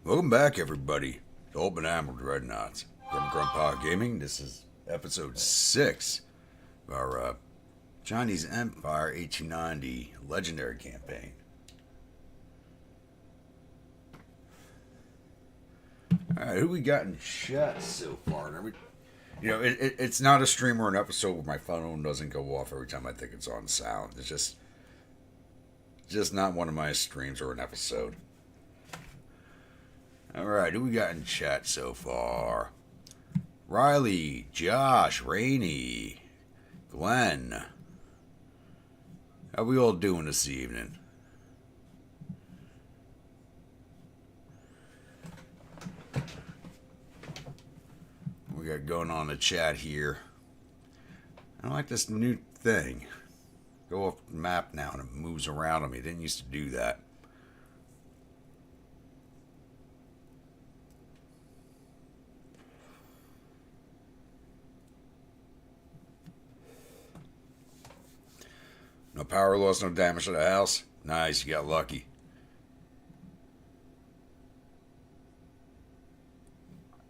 Welcome back, everybody, to Open Admiral Dreadnaughts. Grandpa Gaming. This is episode 6 of our Chinese Empire 1890 Legendary campaign. Alright, who we got in chat so far? It's not a stream or an episode where my phone doesn't go off every time I think it's on sound. It's just not one of my streams or an episode. Alright, who we got in chat so far? Riley, Josh, Rainey, Glenn. How we all doing this evening? We got going on the chat here. I like this new thing. Go off the map now and it moves around on me. It didn't used to do that. No power loss, no damage to the house. Nice, you got lucky.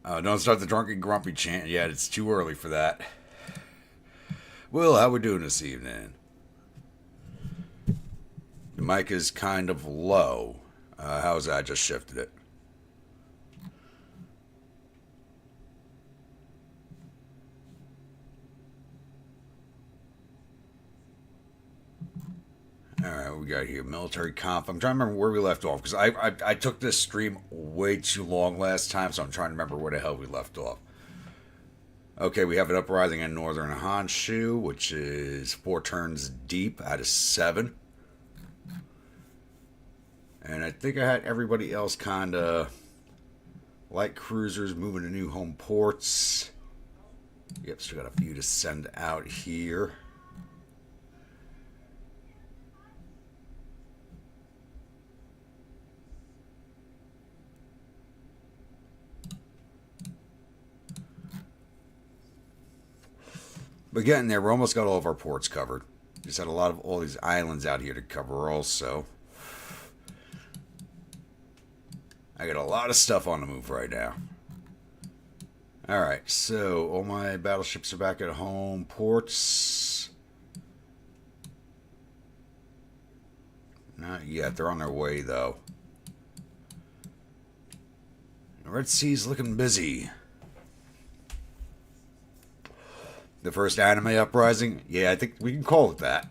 Don't start the drunken grumpy chant yet. It's too early for that. Will, how we doing this evening? The mic is kind of low. How's that? I just shifted it. Alright, what we got here? Military comp. I'm trying to remember where we left off, because I took this stream way too long last time, so I'm trying to remember where the hell we left off. Okay, we have an uprising in northern Honshu, which is 4 turns deep out of 7. And I think I had everybody else kind of light cruisers moving to new home ports. Yep, still got a few to send out here. But getting there, we're almost got all of our ports covered. Just had a lot of all these islands out here to cover also. I got a lot of stuff on the move right now. Alright, so all my battleships are back at home. Ports. Not yet. They're on their way, though. The Red Sea's looking busy. The first anime uprising? Yeah, I think we can call it that.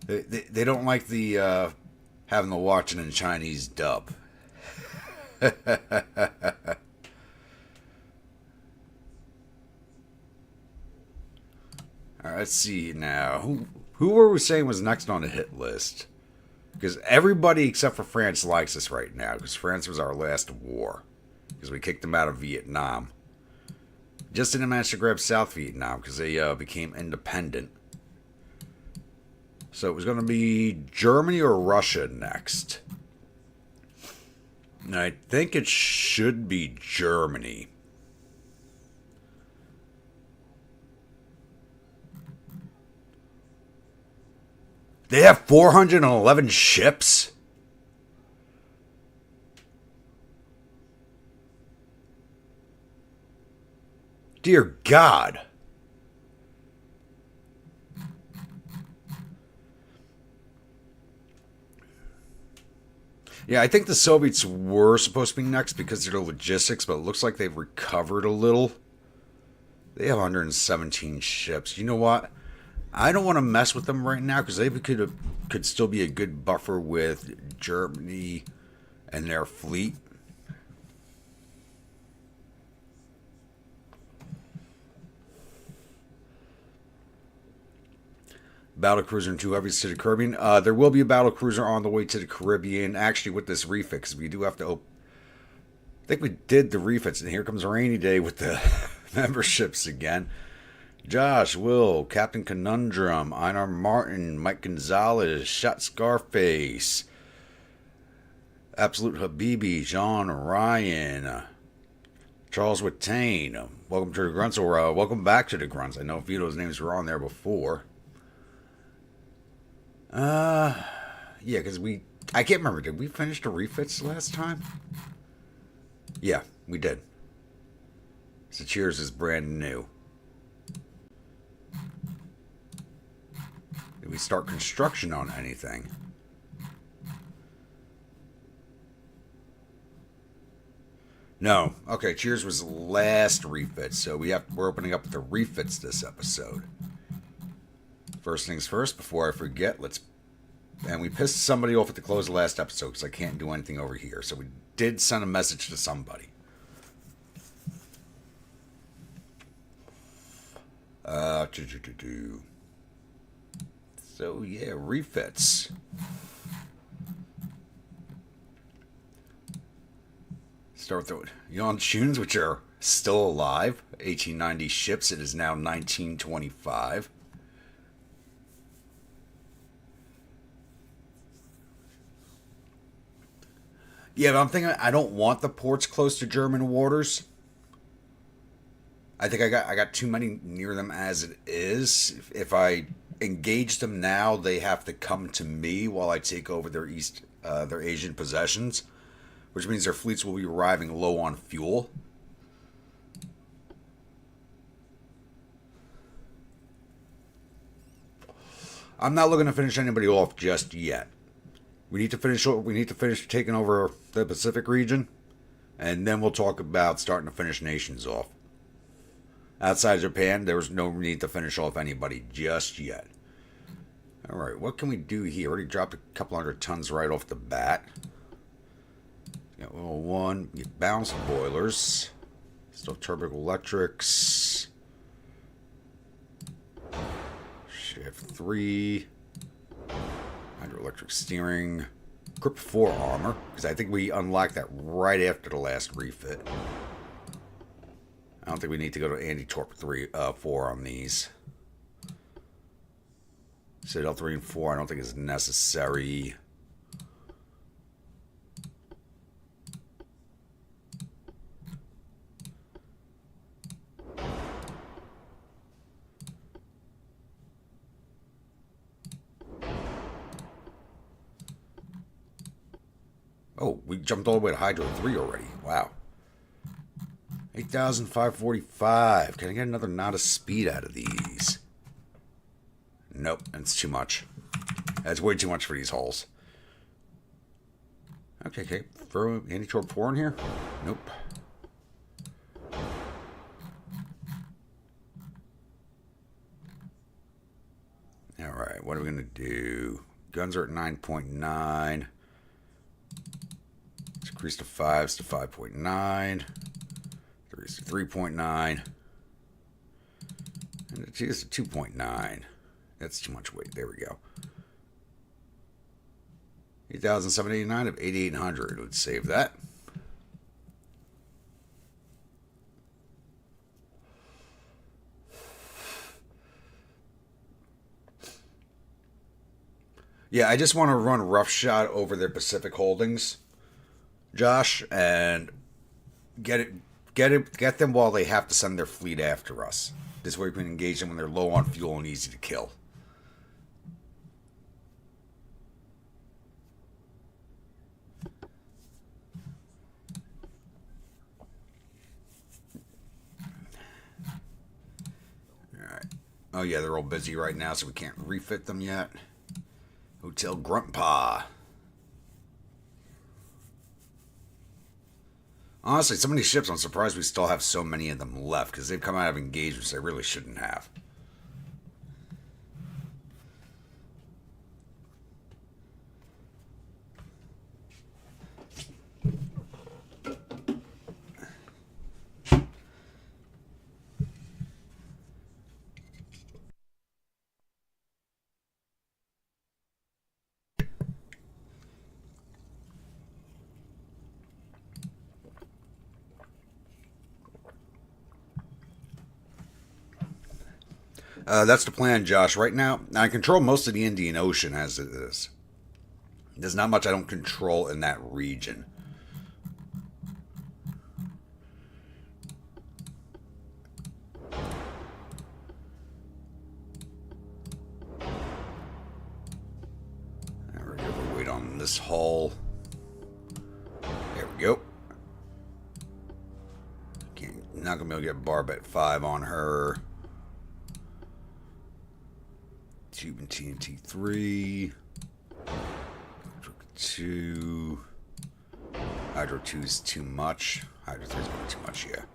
They don't like the having the watching in Chinese dub. Alright, let's see now. Who were we saying was next on the hit list? Because everybody except for France likes us right now. Because France was our last war. Because we kicked them out of Vietnam. Just didn't manage to grab South Vietnam because they became independent. So it was going to be Germany or Russia next. And I think it should be Germany. They have 411 ships? Dear God. Yeah, I think the Soviets were supposed to be next because of their logistics, but it looks like they've recovered a little. They have 117 ships. You know what? I don't want to mess with them right now because they could still be a good buffer with Germany and their fleet. Battlecruiser and 2 heavies to the Caribbean. There will be a battlecruiser on the way to the Caribbean. Actually, with this refit, we do have to I think we did the refits, and here comes a rainy day with the memberships again. Josh, Will, Captain Conundrum, Einar Martin, Mike Gonzalez, Shot Scarface, Absolute Habibi, John Ryan, Charles Wittane. Welcome to the Grunts, or welcome back to the Grunts. I know a few of those names were on there before. Yeah, because we I can't remember. Did we finish the refits last time? Yeah, we did. So Cheers is brand new. Did we start construction on anything? No. Okay, Cheers was last refit, so we're opening up the refits this episode. First things first, before I forget, and we pissed somebody off at the close of the last episode because I can't do anything over here. So we did send a message to somebody. So yeah, refits. Start with the Yon Tunes, which are still alive. 1890 ships. It is now 1925. Yeah, but I'm thinking I don't want the ports close to German waters. I think I got too many near them as it is. If I engage them now, they have to come to me while I take over their Asian possessions, which means their fleets will be arriving low on fuel. I'm not looking to finish anybody off just yet. We need to finish taking over the Pacific region, and then we'll talk about starting to finish nations off. Outside Japan, there was no need to finish off anybody just yet. All right, what can we do here? Already dropped a couple hundred tons right off the bat. Got level 1. Get balanced boilers. Still turbo electrics. Shift 3. Hydroelectric steering. Grip 4 armor, because I think we unlocked that right after the last refit. I don't think we need to go to anti-torp 4 on these. Citadel 3 and 4 I don't think is necessary. Oh, we jumped all the way to Hydro 3 already. Wow. 8,545. Can I get another knot of speed out of these? Nope, that's too much. That's way too much for these hulls. Okay. Throw anti-torp 4 in here? Nope. Alright, what are we going to do? Guns are at 9.9. Increase to 5s to 5.9. 3s to 3.9. And the 2s to 2.9. That's too much weight. There we go. 8,789 of 8,800. Let's save that. Yeah, I just want to run roughshod over their Pacific holdings, Josh, and get them while they have to send their fleet after us. This way we can engage them when they're low on fuel and easy to kill. Alright. Oh yeah, they're all busy right now, so we can't refit them yet. Hotel Gruntpa. Honestly, some of these ships, I'm surprised we still have so many of them left, because they've come out of engagements they really shouldn't have. That's the plan, Josh. Right now, I control most of the Indian Ocean as it is. There's not much I don't control in that region. We're overweight on this hull. There we go. Not gonna be able to get Barbette 5 on her. Tube and TNT 3. Hydro 2. Hydro 2 is too much. Hydro 3 is going too much, yeah.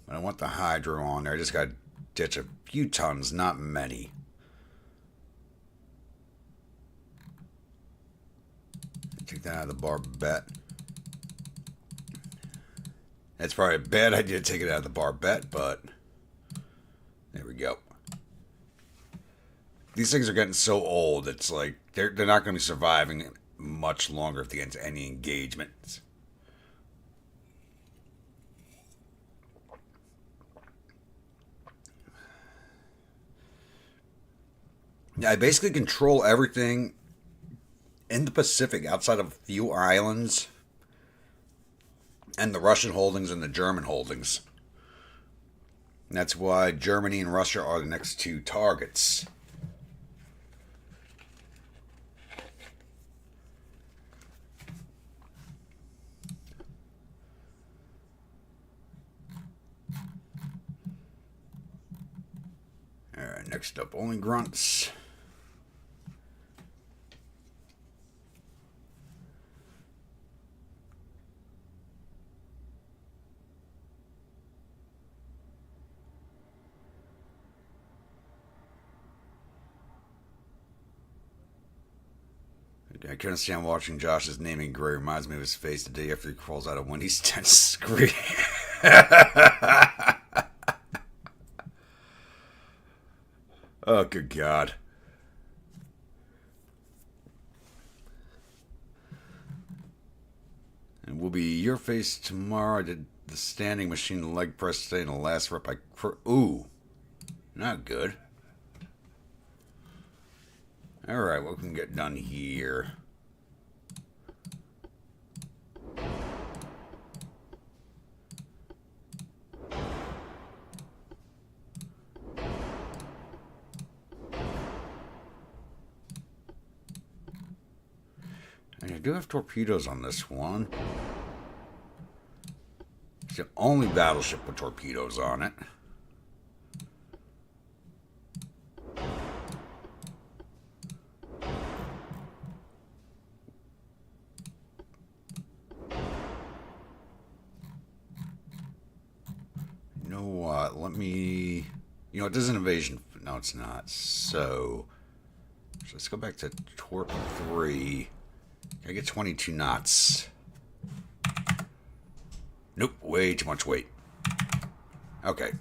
But I want the Hydro on there. I just gotta ditch a few tons, not many. Take that out of the Barbette. That's probably a bad idea to take it out of the Barbette, but there we go. These things are getting so old, it's like they're not going to be surviving much longer if they get into any engagements. Yeah, I basically control everything in the Pacific outside of a few islands and the Russian holdings and the German holdings. And that's why Germany and Russia are the next two targets. Alright, next up, only grunts. I couldn't stand watching Josh's naming gray. Reminds me of his face the day after he crawls out of Wendy's tent screen. Oh, good God. And will be your face tomorrow. I did the standing machine leg press today in the last rep. Ooh. Not good. Alright, what can we get done here? I do have torpedoes on this one. It's the only battleship with torpedoes on it. You know what? Let me... You know, it is an invasion. No, it's not. So let's go back to torp 3. I get 22 knots. Nope, way too much weight. Okay.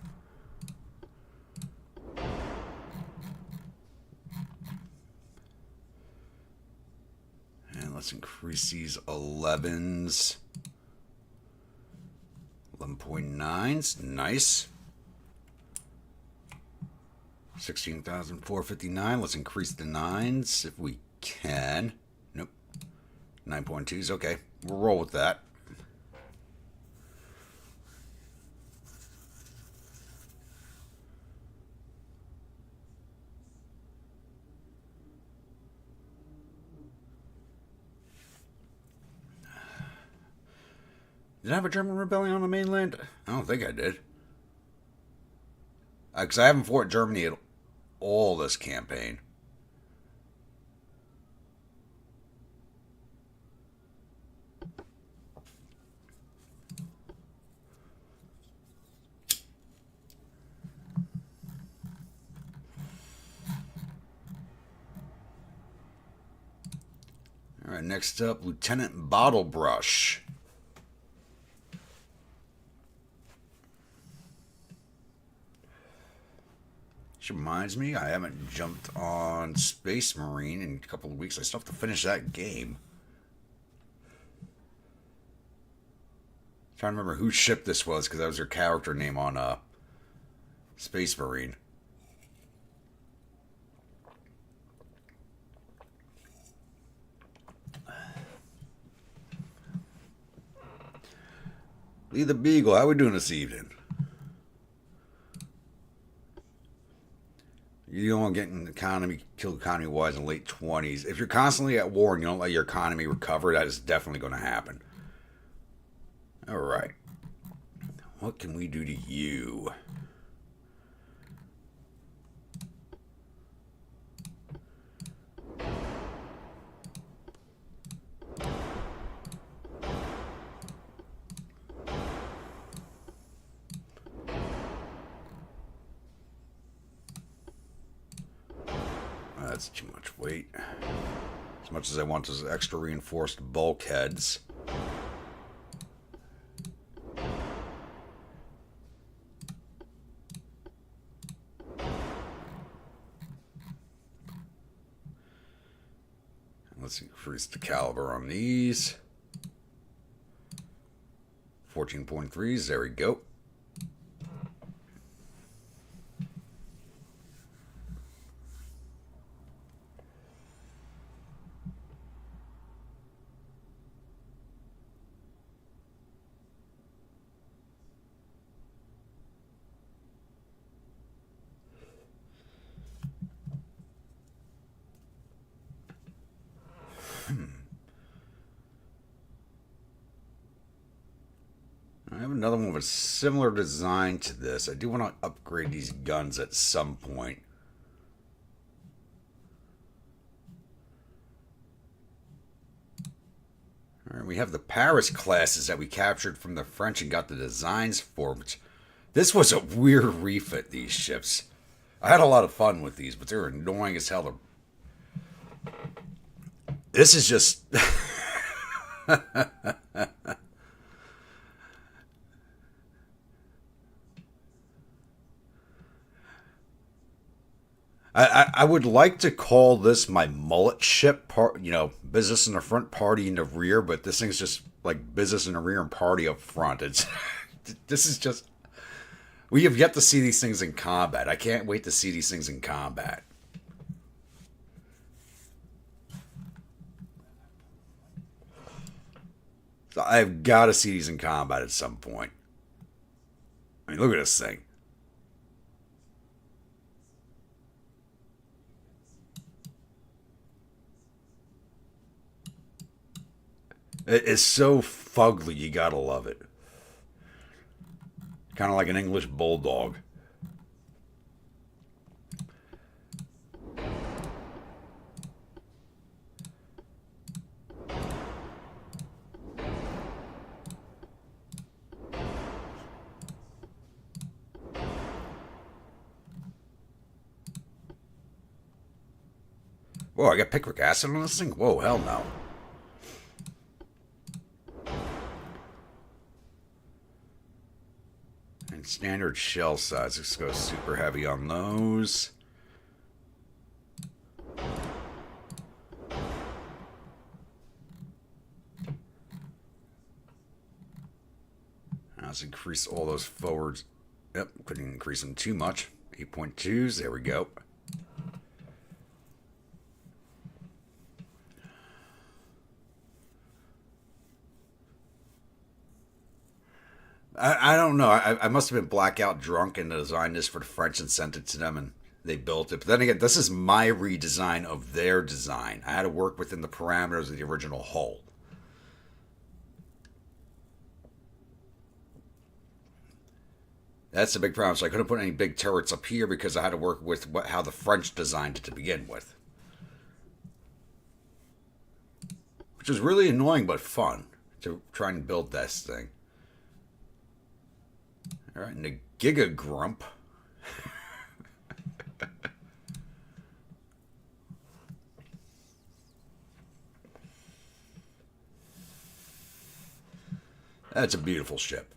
And let's increase these 11s. 11.9s, nice. 16,459. Let's increase the 9s if we can. Nope. 9.2s, okay. We'll roll with that. Did I have a German rebellion on the mainland? I don't think I did. Because I haven't fought Germany at all this campaign. Alright, next up, Lieutenant Bottlebrush. Which reminds me, I haven't jumped on Space Marine in a couple of weeks. I still have to finish that game. I'm trying to remember whose ship this was, because that was her character name on Space Marine. Lee the Beagle, how we doing this evening? You don't want to get in economy, kill economy wise in late 20s. If you're constantly at war and you don't let your economy recover, that is definitely going to happen. All right. What can we do to you? That's too much weight. As much as I want those extra reinforced bulkheads. Let's increase the caliber on these. 14.3s, there we go. I have another one with a similar design to this. I do want to upgrade these guns at some point. Alright, we have the Paris classes that we captured from the French and got the designs for. Which, this was a weird refit, these ships. I had a lot of fun with these, but they're annoying as hell. This is just... I would like to call this my mullet ship, business in the front, party in the rear, but this thing's just like business in the rear and party up front. It's this is just we have yet to see these things in combat. I can't wait to see these things in combat. So I've got to see these in combat at some point. I mean, look at this thing. It's so fugly, you gotta love it. Kind of like an English bulldog. Whoa, I got picric acid on this thing? Whoa, hell no. And standard shell size. Let's go super heavy on those. Let's increase all those forwards. Yep, couldn't increase them too much. 8.2s, there we go. I don't know. I must have been blackout drunk and designed this for the French and sent it to them and they built it. But then again, this is my redesign of their design. I had to work within the parameters of the original hull. That's the big problem. So I couldn't put any big turrets up here because I had to work with how the French designed it to begin with. Which was really annoying but fun to try and build this thing. Alright, and the Giga Grump. That's a beautiful ship.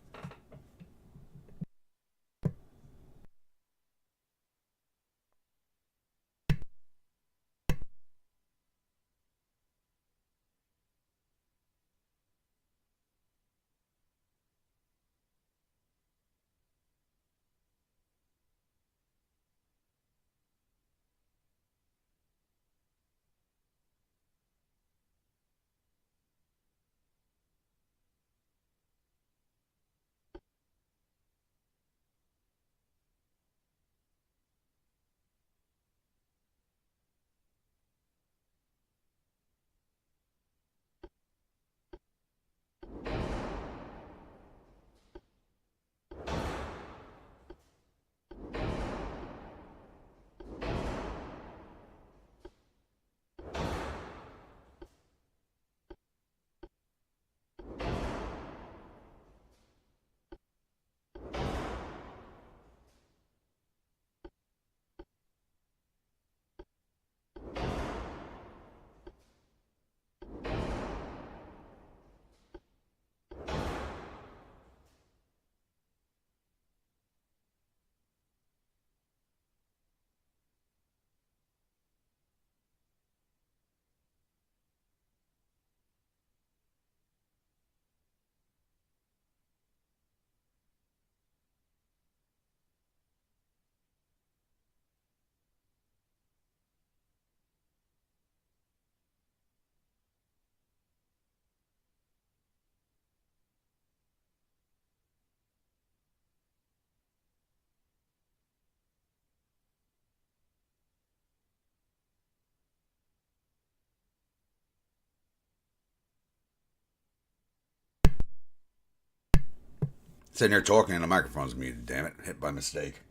Sitting there talking and the microphone's muted, damn it. Hit by mistake.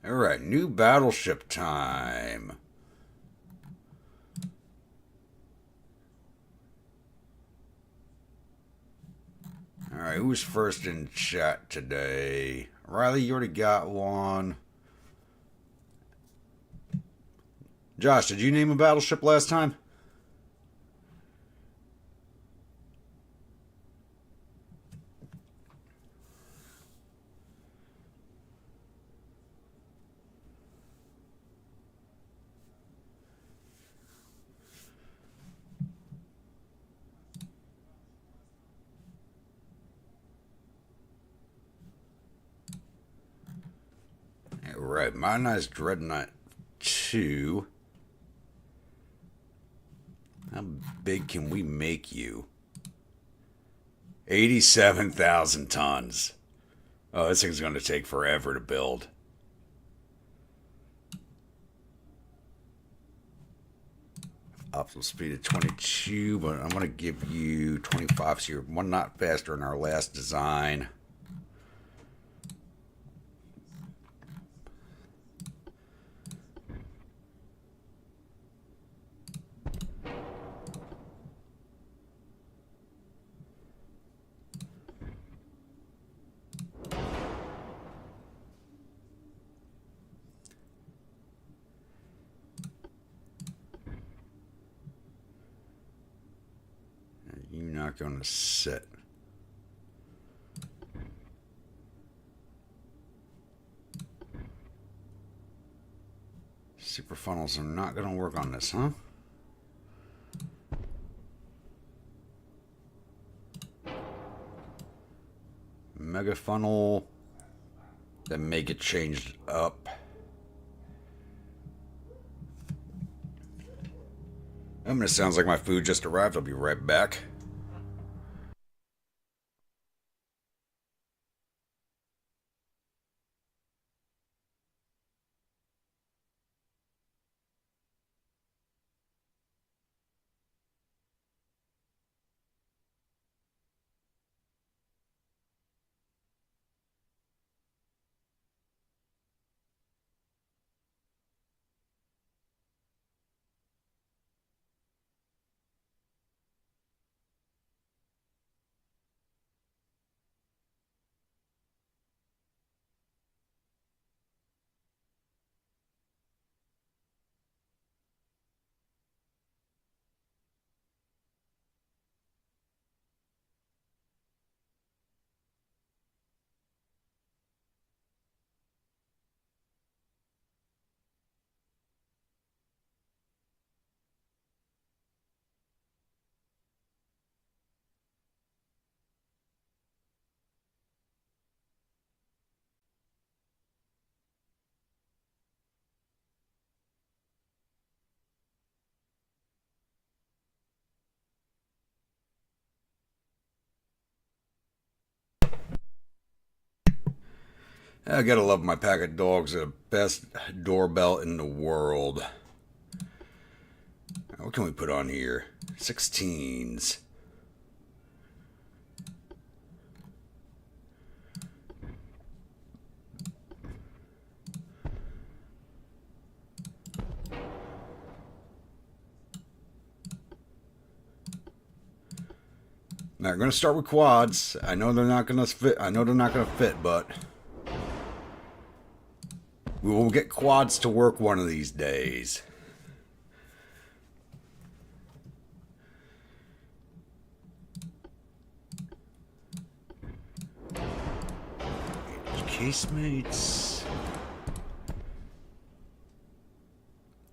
Alright, new battleship time. Alright, who's first in chat today? Riley, you already got one. Josh, did you name a battleship last time? Alright, modernized Dreadnought 2. How big can we make you? 87,000 tons. Oh, this thing's going to take forever to build. Optimal speed of 22, but I'm going to give you 25, so you're 1 knot faster in our last design. You're not going to sit. Super funnels are not going to work on this, huh? Mega funnel. Then make it changed up. It sounds like my food just arrived. I'll be right back. I gotta love my pack of dogs. The best doorbell in the world. What can we put on here? 16s. Now, we're going to start with quads. I know they're not going to fit. I know they're not going to fit, but we will get quads to work one of these days. Casemates.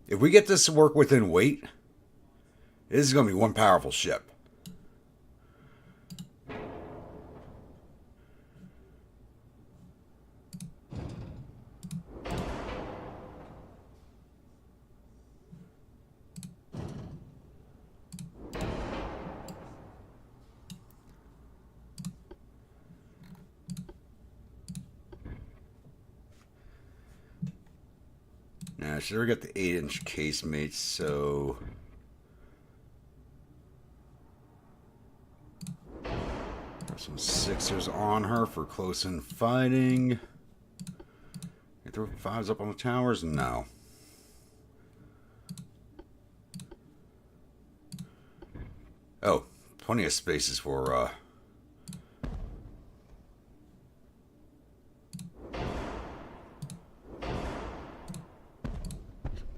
If we get this to work within weight, this is going to be one powerful ship. Should ever get the 8-inch casemates, so... Got some 6ers on her for close-in fighting. You throw 5s up on the towers? No. Oh, plenty of spaces for,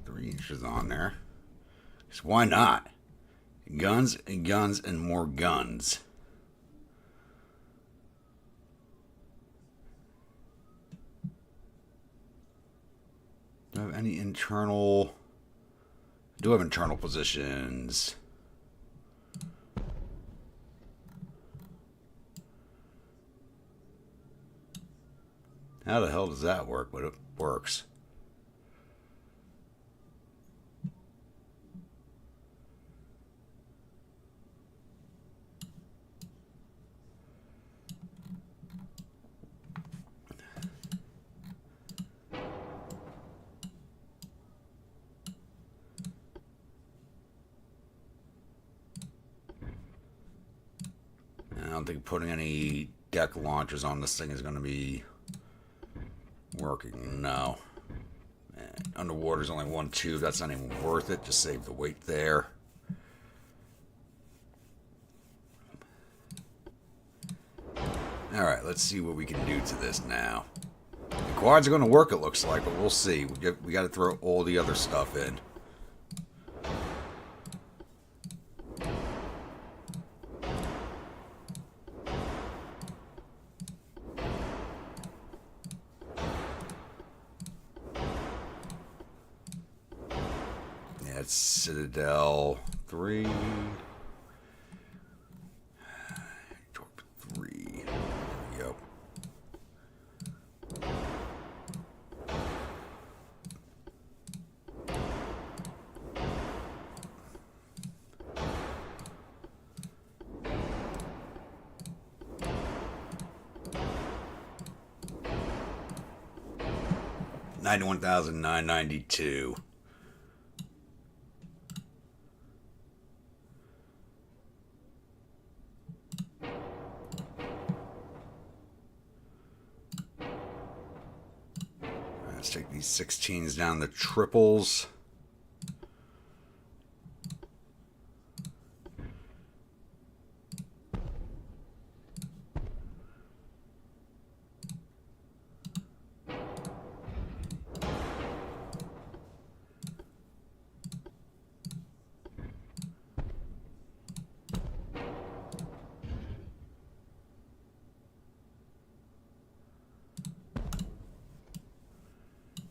3 inches on there. So why not? Guns and guns and more guns. Do I have any internal... I do have internal positions. How the hell does that work? But it works. I don't think putting any deck launchers on this thing is going to be working. No. And underwater's only 1 tube. That's not even worth it. Just save the weight there. Alright, let's see what we can do to this now. The quads are going to work, it looks like, but we'll see. We got to throw all the other stuff in. That's Citadel 3. Torp 3. There we go. $91,992. Let's take these 16s down to triples.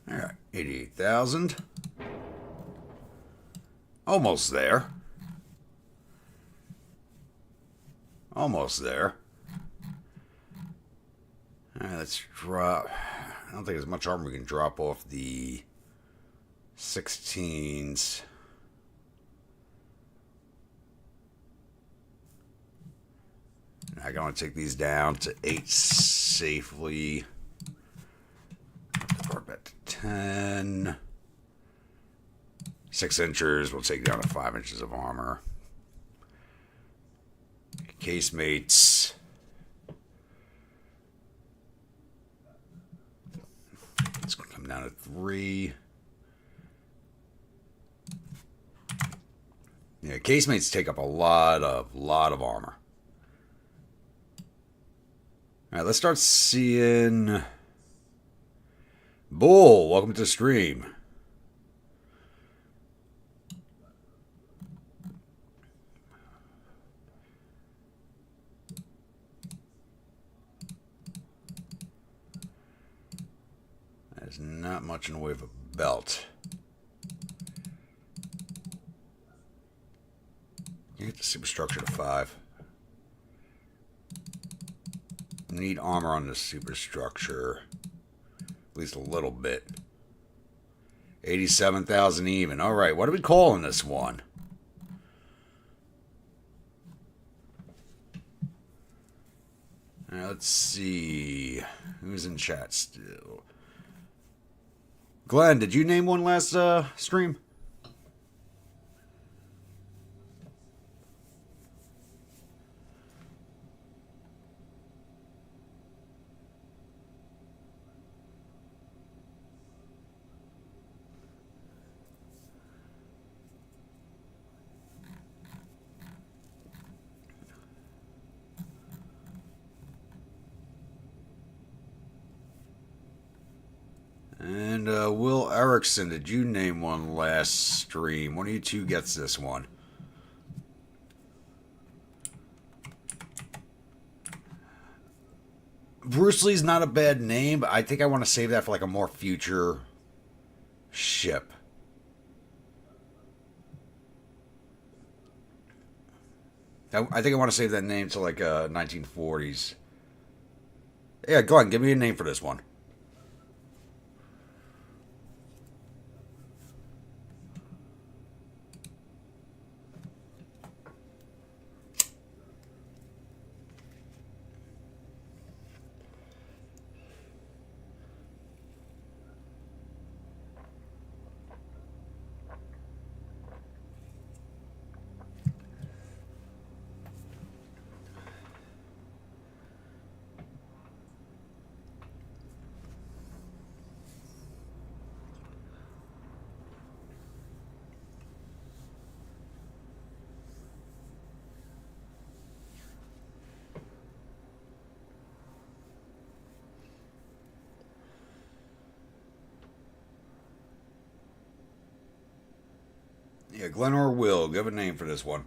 All right, 88,000. Almost there. Almost there. All right, let's drop. I don't think there's much armor we can drop off the 16s. I can only take these down to 8 safely. Back to 10. 6 inches. We'll take down to 5 inches of armor. Casemates. It's going to come down to 3. Yeah, casemates take up a lot of armor. All right, let's start seeing. Bull, welcome to the stream. There's not much in the way of a belt. You get the superstructure to 5. Need armor on the superstructure. At least a little bit. 87,000 even. All right, what are we calling this one? Now, let's see. Who's in chat still? Glenn, did you name one last stream? And Will Erickson, did you name one last stream? One of you two gets this one. Bruce Lee's not a bad name, but I think I want to save that for like a more future ship. I think I want to save that name to like 1940s. Yeah, go on, give me a name for this one. Yeah, Glenn or Will, give a name for this one.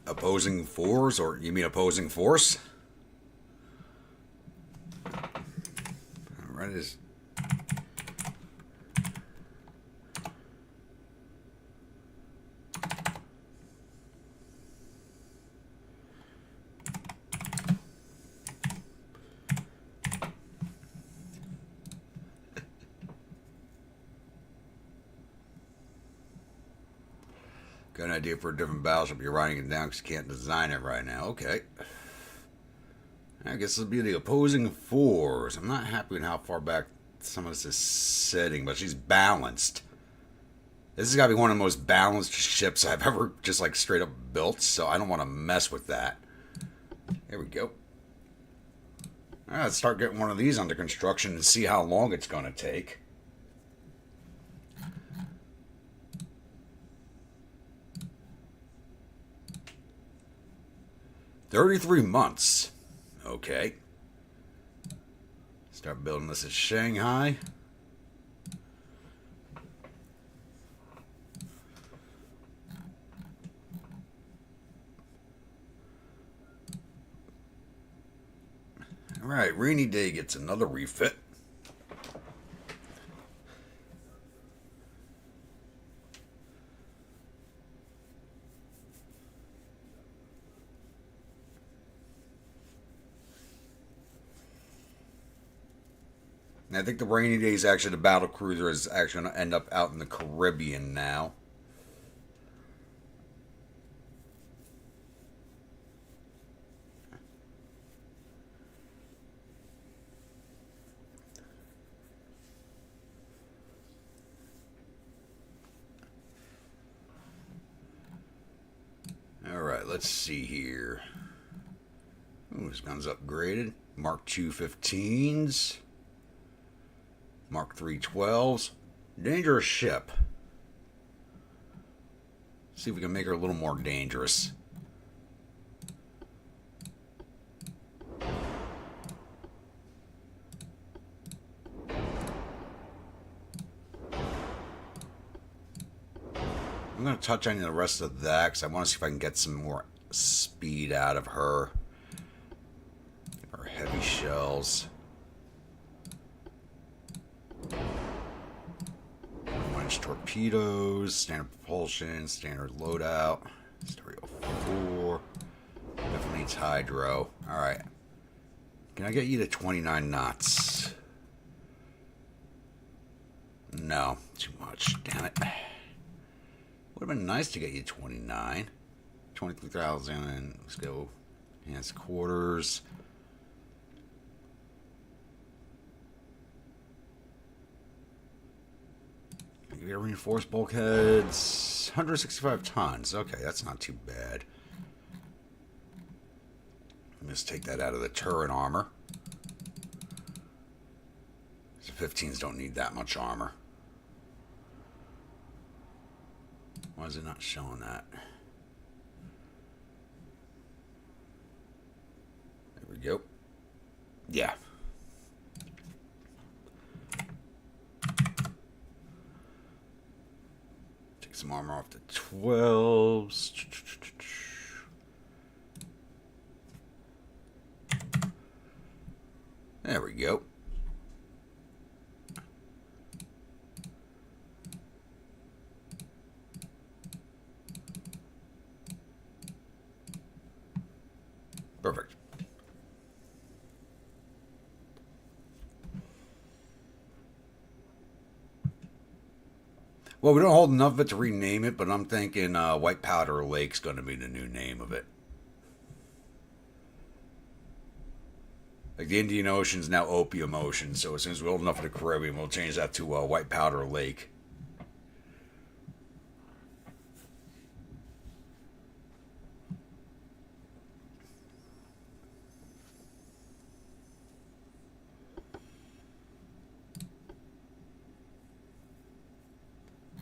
Opposing fours, or you mean opposing force? Alright, is got an idea for a different battleship. You're writing it down because you can't design it right now. Okay. I guess this will be the opposing fours. I'm not happy with how far back some of this is sitting, but she's balanced. This has got to be one of the most balanced ships I've ever just like straight up built, so I don't want to mess with that. Here we go. All right, let's start getting one of these under construction and see how long it's going to take. $33 months. Okay. Start building this at Shanghai. All right, Rainy Day gets another refit. And I think the Rainy Day is actually the battle cruiser is actually going to end up out in the Caribbean now. Alright, let's see here. Ooh, this gun's upgraded. Mark II 15s. Mark III 12s. Dangerous ship. See if we can make her a little more dangerous. I'm going to touch on the rest of that because I want to see if I can get some more speed out of her. Her heavy shells. 1-inch torpedoes, standard propulsion, standard loadout. Stereo 4. Definitely needs hydro. Alright. Can I get you to 29 knots? No, too much. Damn it. Would have been nice to get you 29. 23,000. Let's go. Enhanced quarters. We got reinforced bulkheads. 165 tons. Okay, that's not too bad. Let's take that out of the turret armor. So 15s don't need that much armor. Why is it not showing that? There we go. Yeah. Take some armor off the 12s. There we go. Perfect. Well, we don't hold enough of it to rename it, but I'm thinking White Powder Lake's going to be the new name of it. Like the Indian Ocean's now Opium Ocean, so as soon as we're old enough for the Caribbean, we'll change that to White Powder Lake.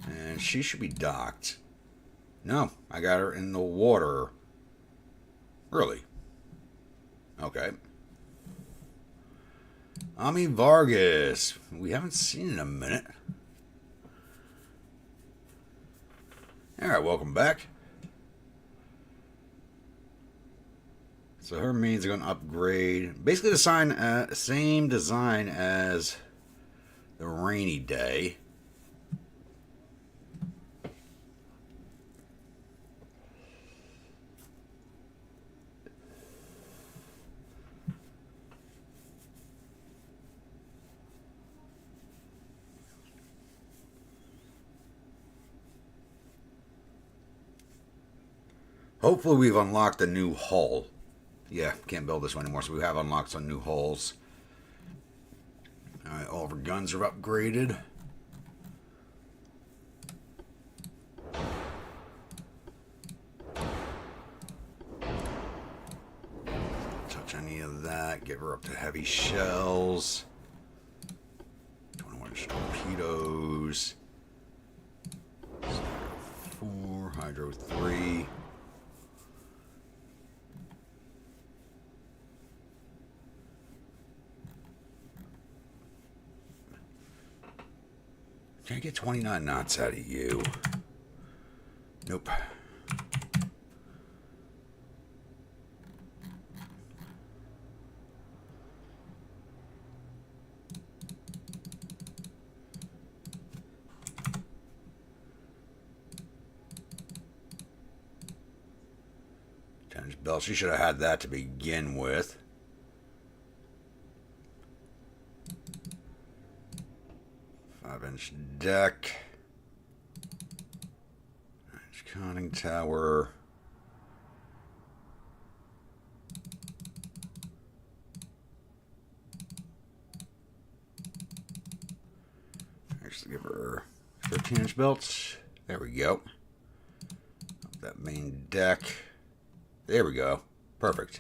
And she should be docked. No, I got her in the water. Really? Okay. Ami Vargas. We haven't seen in a minute. Alright, welcome back. So her mains are going to upgrade. Basically the same design as the Rainy Day. Hopefully we've unlocked a new hull. Yeah, can't build this one anymore, so we have unlocked some new hulls. Alright, all of our guns are upgraded. Touch any of that, get her up to heavy shells. 21-inch torpedoes. Hydro 4, Hydro 3. Can I get 29 knots out of you? Nope. Tennis belt. She should have had that to begin with. Inch deck, inch conning tower, actually give her 13-inch belts. There we go. That main deck. There we go. Perfect.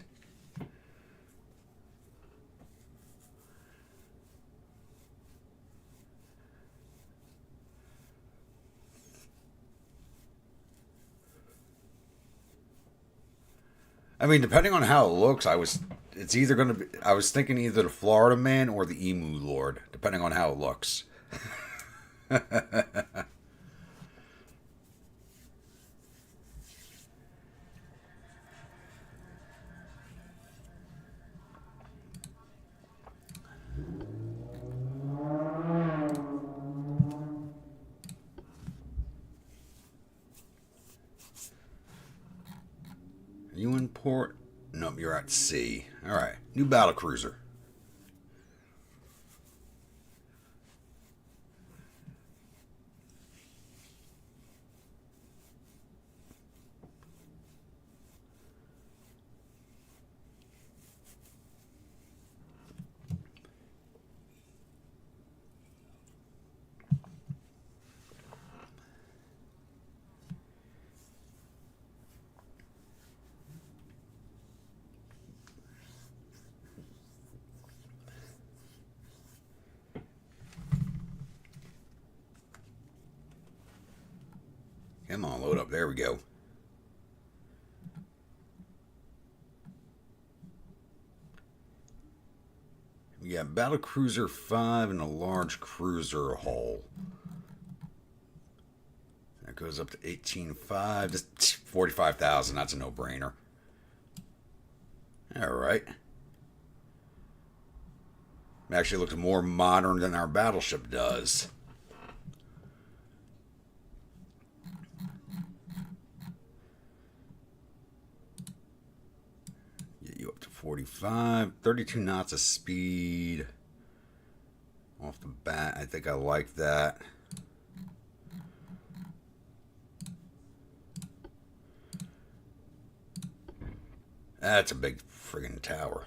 I mean, depending on how it looks, it's either going to be, I was thinking either the Florida Man or the Emu Lord, depending on how it looks. You in port? Nope, you're at sea. Alright, new battle cruiser. Come on, load up. There we go. We got Battle Cruiser 5 and a large cruiser hull. That goes up to 18.5. Just 45,000. That's a no-brainer. All right. It actually looks more modern than our battleship does. Get you up to 45. 32 knots of speed. Off the bat, I think I like that. That's a big friggin' tower.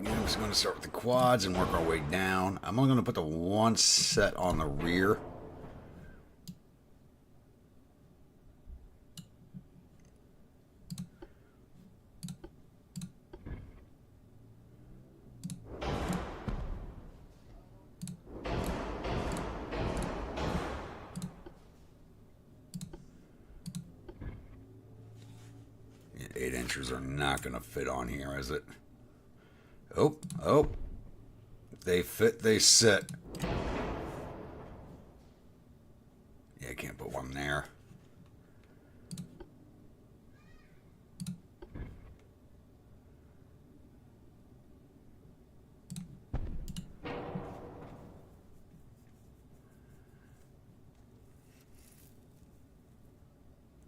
I'm just going to start with the quads and work our way down. I'm only going to put the one set on the rear. Yeah, 8 inches are not going to fit on here, is it? Oh. They fit, they sit. Yeah, I can't put one there.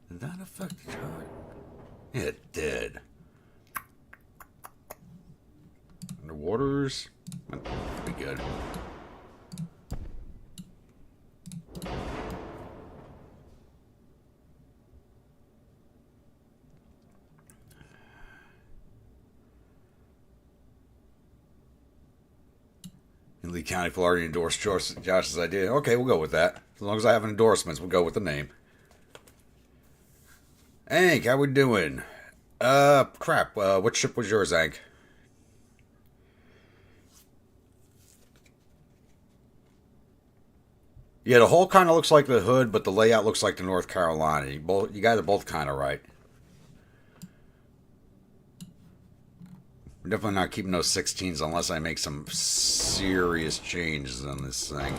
Did that affect the turret? It did. Underwaters. That'd be good. In Lee County, Florida, endorsed Josh's idea. Okay, we'll go with that. As long as I have endorsements, we'll go with the name. Hank, how we doing? Crap. What ship was yours, Hank? Yeah, the hull kind of looks like the hood, but the layout looks like the North Carolina. You guys are both kind of right. We're definitely not keeping those 16s unless I make some serious changes on this thing.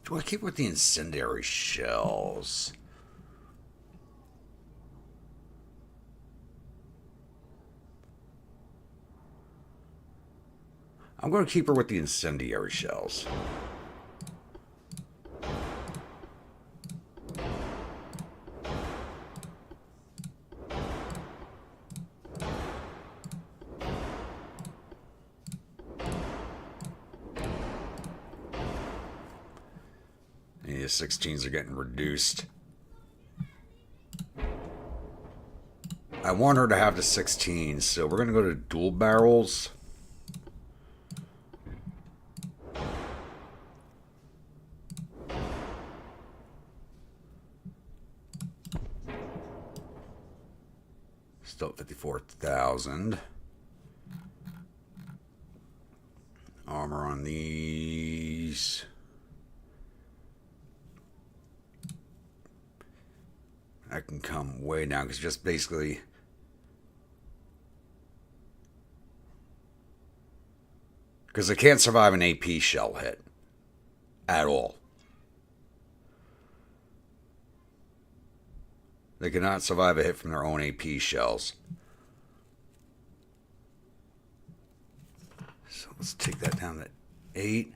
Do I keep with the incendiary shells? I'm going to keep her with the incendiary shells. The 16s are getting reduced. I want her to have the 16s, so we're going to go to dual barrels. Still at 54,000. Armor on these. I can come way down because just basically because I can't survive an AP shell hit at all. They cannot survive a hit from their own AP shells. So let's take that down to 8.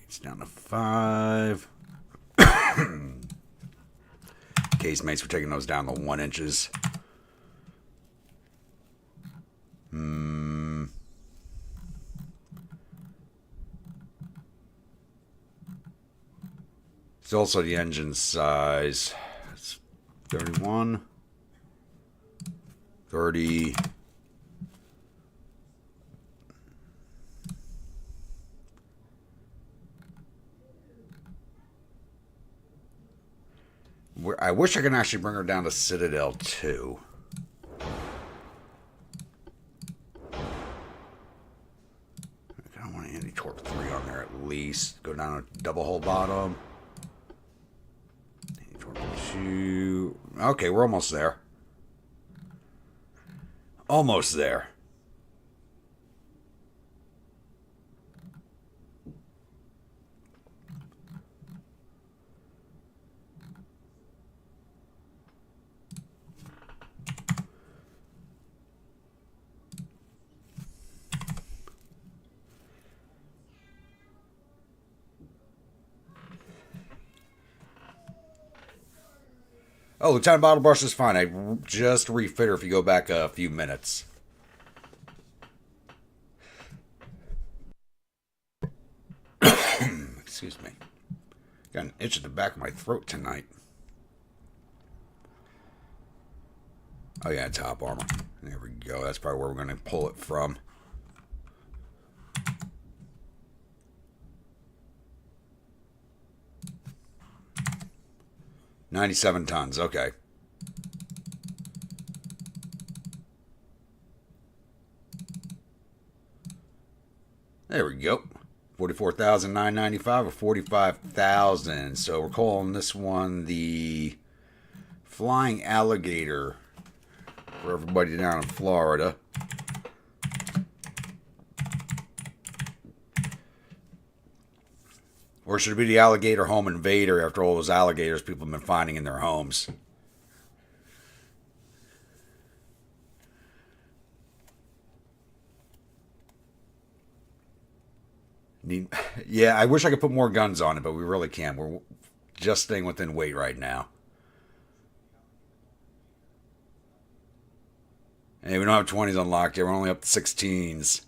It's down to 5. Casemates, we're taking those down to 1 inches. It's also the engine size. It's 31, 30. I wish I could actually bring her down to Citadel 2. I want an anti-torp 3 on there at least. Go down to double hull bottom. Anti-torp 2. Okay, we're almost there. Almost there. Oh, Lieutenant Bottle Brush is fine. I just refit her if you go back a few minutes. Excuse me. Got an itch at the back of my throat tonight. Oh yeah, top armor. There we go. That's probably where we're going to pull it from. $97 tons. Okay. There we go. 44,995 or 45,000. So we're calling this one the Flying Alligator for everybody down in Florida. Or should it be the Alligator Home Invader after all those alligators people have been finding in their homes? Yeah, I wish I could put more guns on it, but we really can't. We're just staying within weight right now. Hey, we don't have 20s unlocked yet. We're only up to 16s.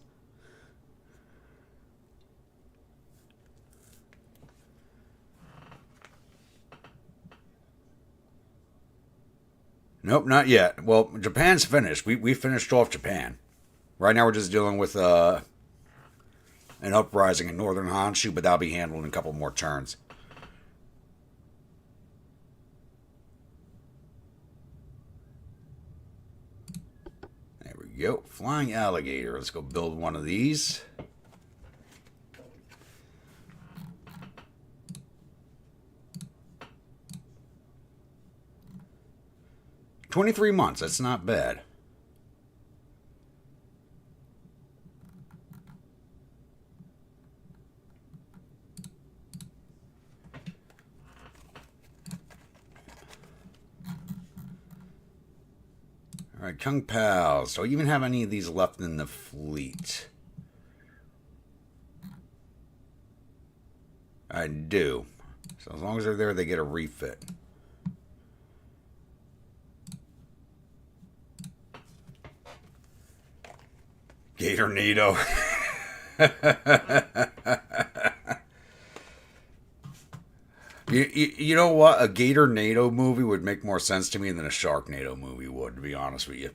Nope, not yet. Well, Japan's finished. We finished off Japan. Right now we're just dealing with an uprising in northern Honshu, but that'll be handled in a couple more turns. There we go. Flying Alligator. Let's go build one of these. $23 months. That's not bad. All right, Kung Pals. Do I even have any of these left in the fleet? I do. So as long as they're there, they get a refit. Gatornado. You know what? A Gatornado movie would make more sense to me than a Sharknado movie would, to be honest with you.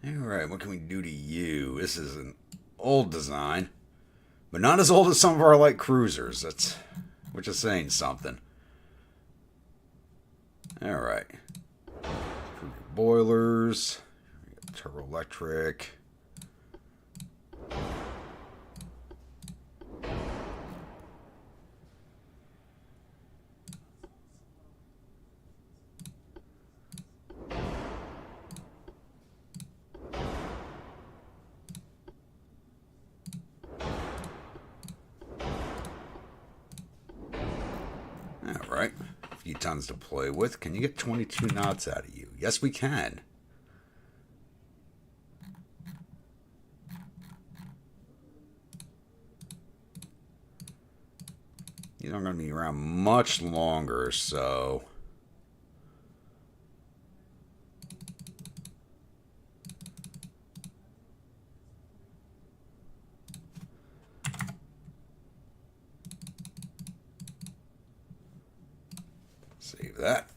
Alright, what can we do to you? This is an old design, but not as old as some of our light cruisers. That's, which is saying something. Alright. Boilers. Turbo electric. Alright, a few tons to play with. Can you get 22 knots out of you? Yes, we can. These aren't going to be around much longer, so... Save that.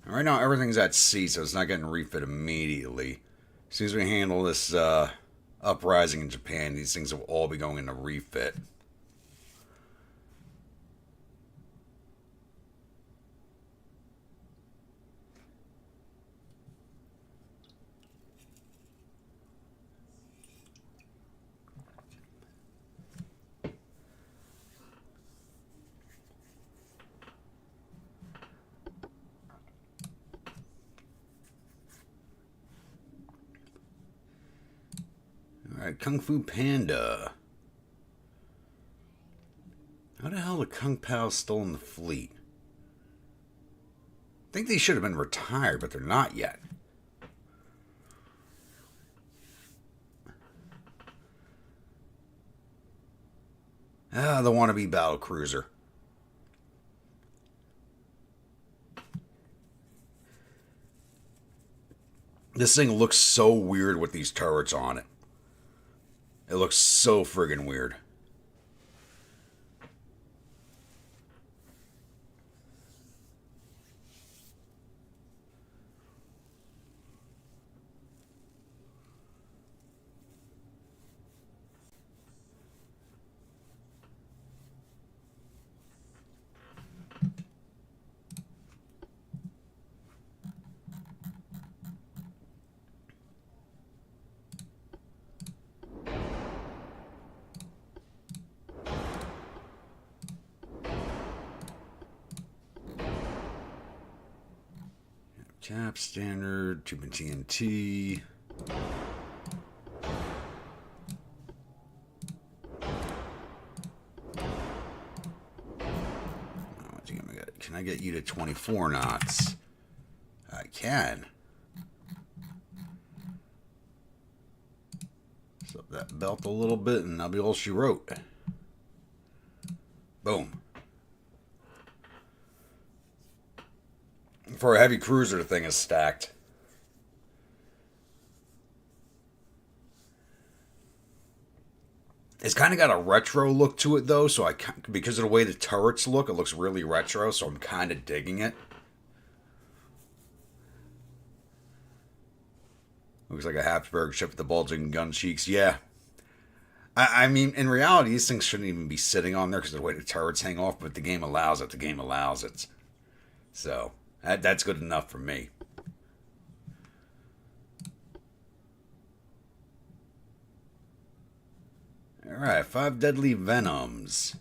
Right now, everything's at sea, so it's not getting refit immediately. As soon as we handle this uprising in Japan, these things will all be going into refit. Alright, Kung Fu Panda. How the hell are Kung Pao still in the fleet? I think they should have been retired, but they're not yet. Ah, the wannabe battle cruiser. This thing looks so weird with these turrets on it. It looks so friggin' weird. Cap standard, tube and TNT. Can I get you to 24 knots? I can. So that belt a little bit and that'll be all she wrote. Boom. For a heavy cruiser, the thing is stacked. It's kind of got a retro look to it, though, so because of the way the turrets look, it looks really retro, so I'm kind of digging it. Looks like a Habsburg ship with the bulging gun cheeks. Yeah. I mean, in reality, these things shouldn't even be sitting on there because of the way the turrets hang off, but the game allows it. The game allows it. So... That's good enough for me. Alright, 5 deadly venoms.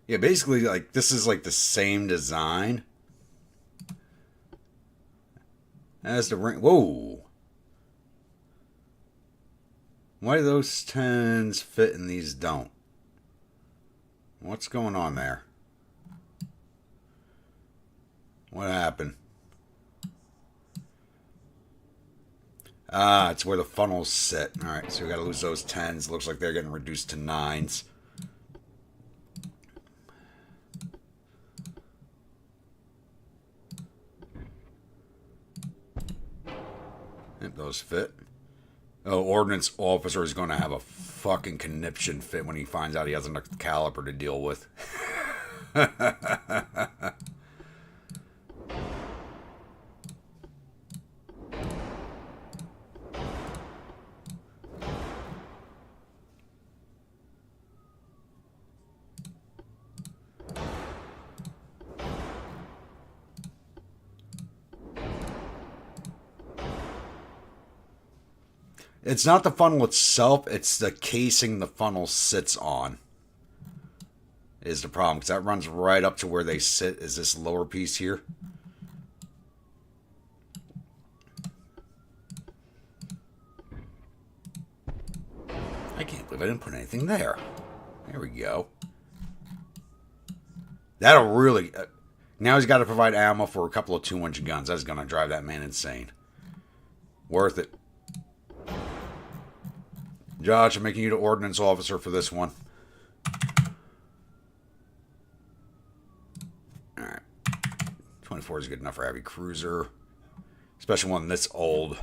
Yeah, basically, like, this is, like, the same design as the ring. Whoa! Why do those 10s fit and these don't? What's going on there? What happened? Ah, it's where the funnels sit. Alright, so we gotta lose those 10s. Looks like they're getting reduced to 9s. Yep, those fit. Oh, ordnance officer is going to have a fucking conniption fit when he finds out he has enough caliber to deal with. It's not the funnel itself, it's the casing the funnel sits on is the problem, because that runs right up to where they sit, is this lower piece here. I can't believe I didn't put anything there. There we go. That'll really... now he's got to provide ammo for a couple of 2-inch guns. That's going to drive that man insane. Worth it. Josh, I'm making you the ordnance officer for this one. Alright. 24 is good enough for a heavy cruiser. Especially one this old.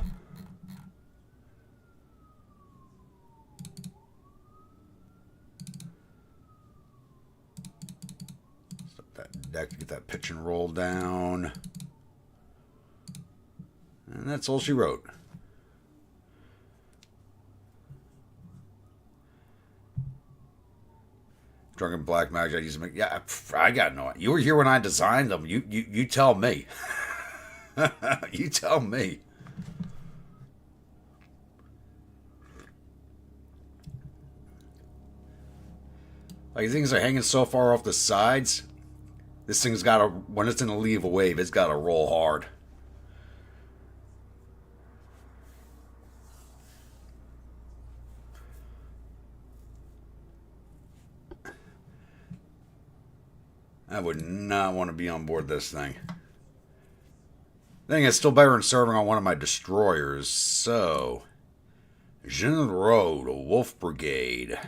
Stop that deck to get that pitch and roll down. And that's all she wrote. Drunken Black Magic. I used to make. Yeah, I got no. You were here when I designed them. You tell me. You tell me. Like these things are hanging so far off the sides. This thing's got to, when it's in a leave a wave, it's got to roll hard. I would not want to be on board this thing. I think it's still better than serving on one of my destroyers. So, General, the Wolf Brigade.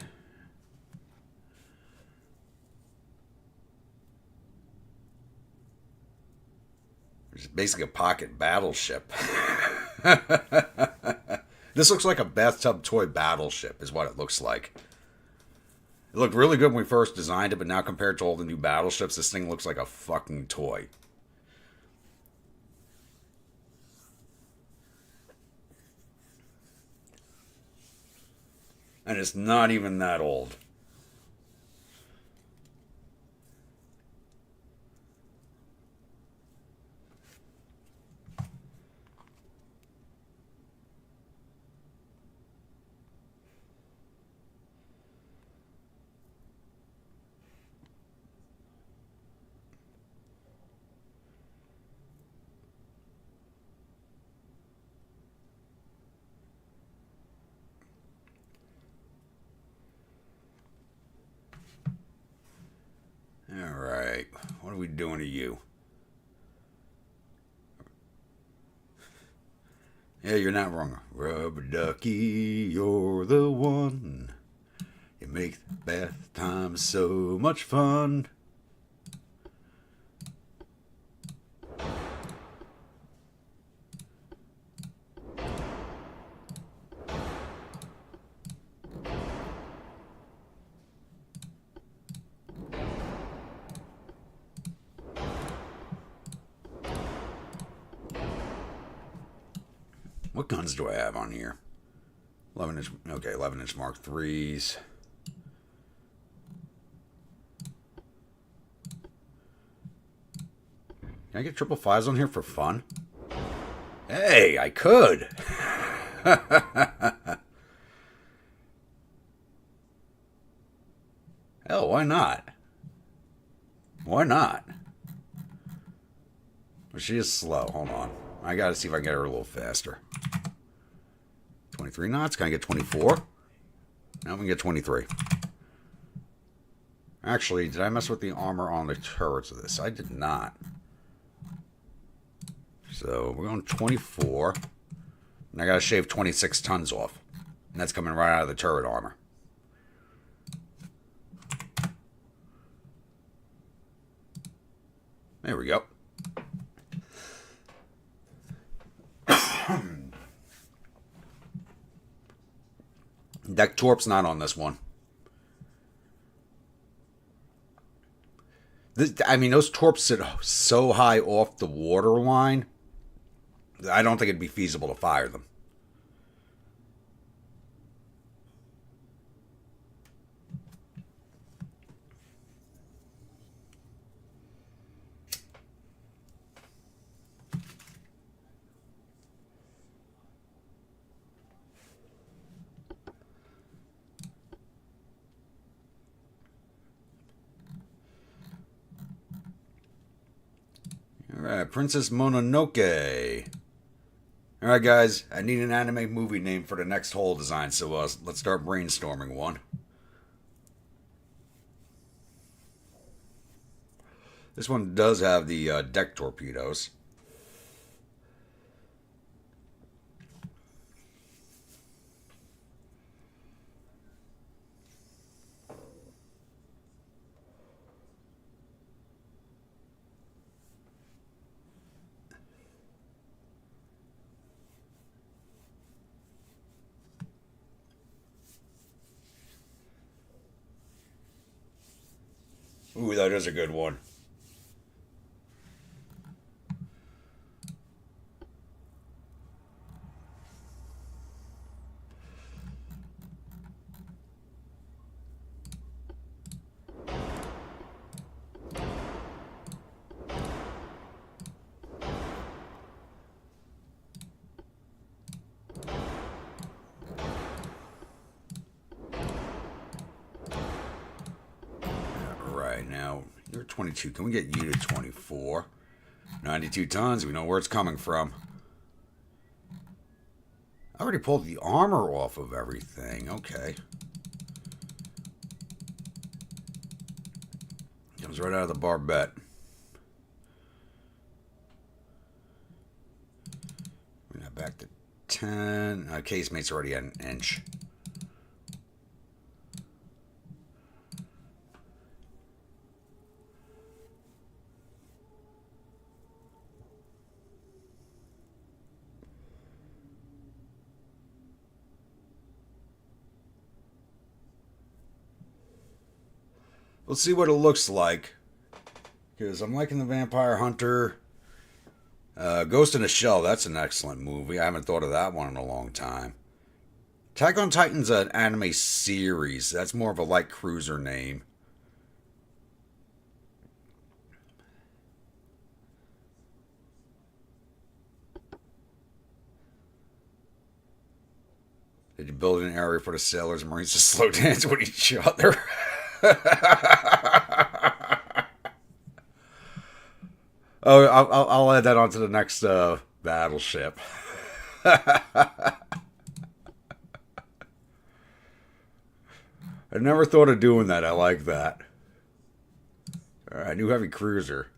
It's basically a pocket battleship. This looks like a bathtub toy battleship, is what it looks like. It looked really good when we first designed it, but now compared to all the new battleships, this thing looks like a fucking toy. And it's not even that old. Alright, what are we doing to you? Yeah, you're not wrong. Rubber ducky, you're the one. You make bath time so much fun. What guns do I have on here? 11-inch, okay, 11-inch Mark IIIs. Can I get 555s on here for fun? Hey, I could. Hell, why not? Why not? Well, she is slow. Hold on. I gotta see if I can get her a little faster. 23 knots. Can I get 24? Now we can get 23. Actually, did I mess with the armor on the turrets of this? I did not. So we're going 24. And I gotta shave 26 tons off. And that's coming right out of the turret armor. There we go. Deck Torp's not on this one. I mean, those Torps sit so high off the water line, I don't think it'd be feasible to fire them. Alright, Princess Mononoke. Alright, guys, I need an anime movie name for the next hull design, so let's start brainstorming one. This one does have the deck torpedoes. Ooh, that is a good one. Now, you're 22. Can we get you to 24? 92 tons. We know where it's coming from. I already pulled the armor off of everything. Okay. Comes right out of the barbette. We got back to 10. Casemate's already at an inch. Let's see what it looks like. Because I'm liking the Vampire Hunter. Ghost in a Shell, that's an excellent movie. I haven't thought of that one in a long time. Attack on Titan's an anime series. That's more of a light cruiser name. Did you build an area for the sailors and marines to slow dance with each other? Oh, I'll add that onto the next battleship. I never thought of doing that. I like that. All right, new heavy cruiser.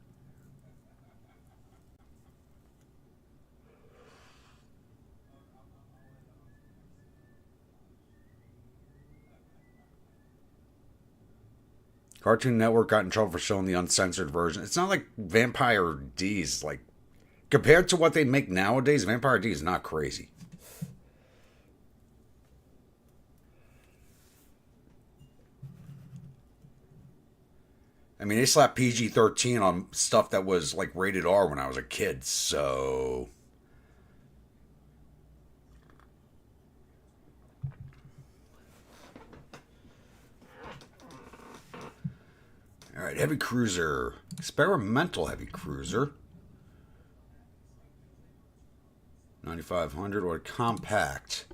Cartoon Network got in trouble for showing the uncensored version. It's not like Vampire D's. Like, compared to what they make nowadays, Vampire D is not crazy. I mean, they slapped PG-13 on stuff that was, like, rated R when I was a kid, so... Alright, heavy cruiser. Experimental heavy cruiser. 9,500 or compact.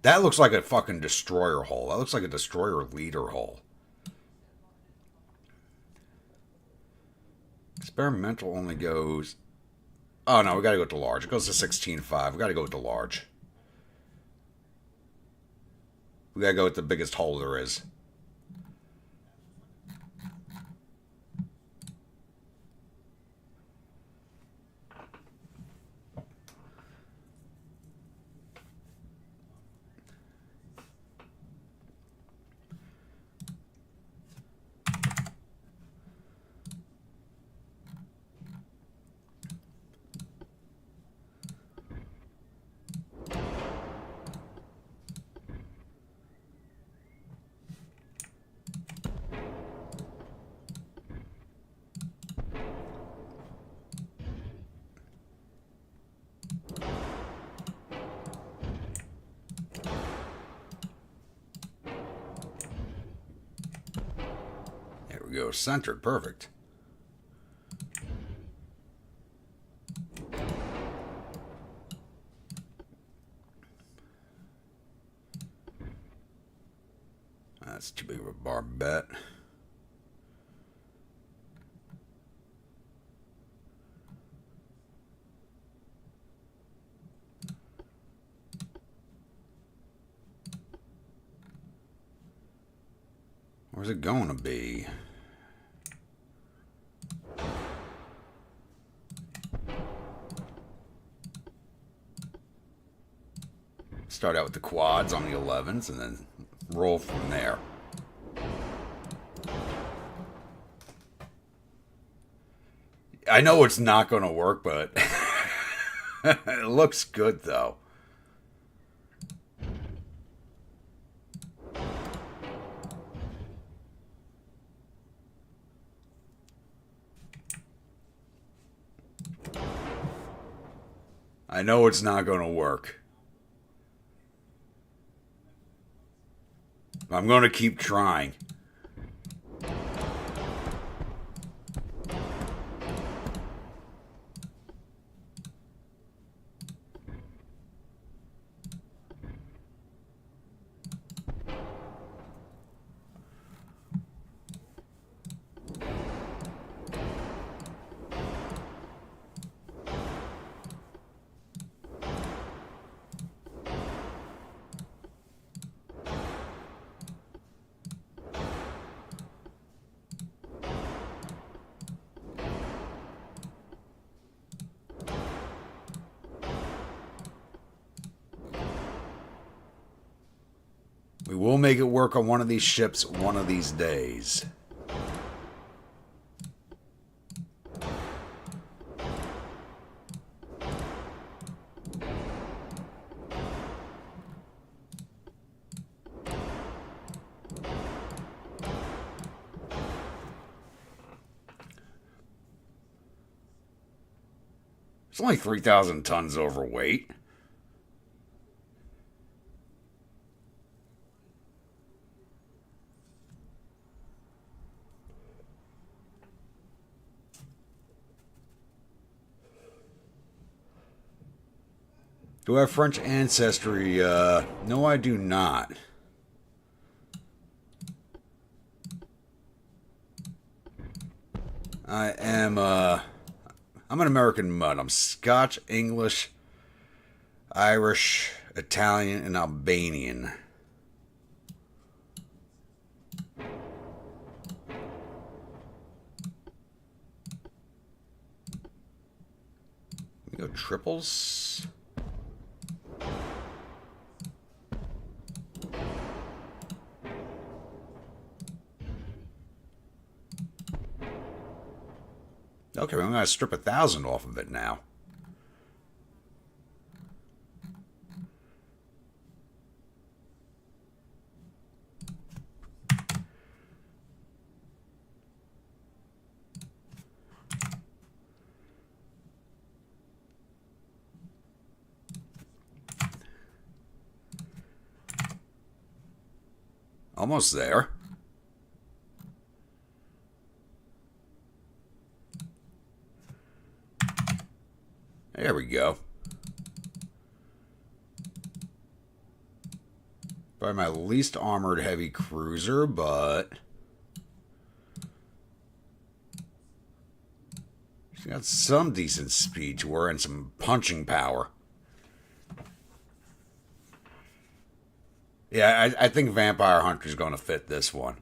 That looks like a fucking destroyer hull. That looks like a destroyer leader hull. Experimental only goes... Oh no, we gotta go to large. It goes to 16.5. We gotta go with the large. We gotta go with the biggest hull there is. go. Centered. Perfect. That's too big of a barbette. Where's it going to be? Start out with the quads on the 11s and then roll from there. I know it's not going to work, but it looks good though. I know it's not going to work. I'm going to keep trying. We will make it work on one of these ships one of these days. It's only 3,000 tons overweight. Do I have French ancestry? No, I do not. I'm an American mutt. I'm Scotch, English, Irish, Italian, and Albanian. We go triples. Okay, I'm going to strip 1,000 off of it now. Almost there. There we go. Probably my least armored heavy cruiser, but she's got some decent speed to her and some punching power. Yeah, I think Vampire Hunter's going to fit this one.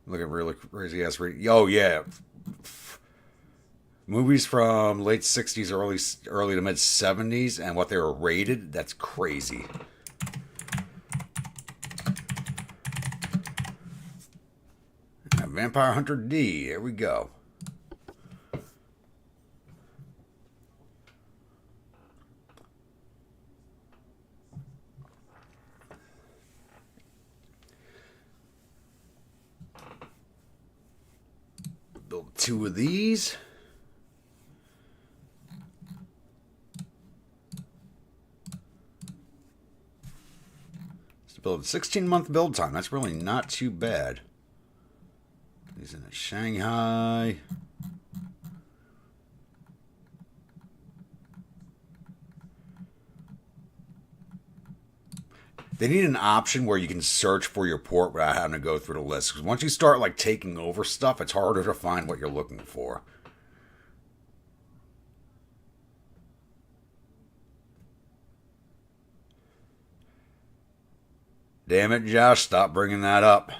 Look at really crazy ass rating. Oh yeah, movies from late '60s, early to mid '70s, and what they were rated. That's crazy. Vampire Hunter D. Here we go. Build 2 of these. Build 16-month build time. That's really not too bad. He's in Shanghai. They need an option where you can search for your port without having to go through the list. Because once you start like taking over stuff, it's harder to find what you're looking for. Damn it, Josh! Stop bringing that up.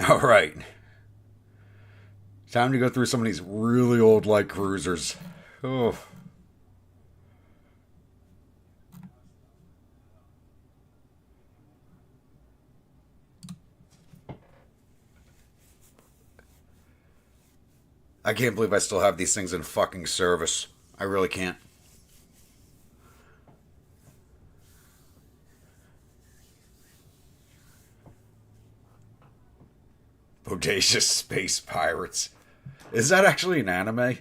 All right. Time to go through some of these really old light cruisers. Oh. I can't believe I still have these things in fucking service. I really can't. Bodacious Space Pirates. Is that actually an anime?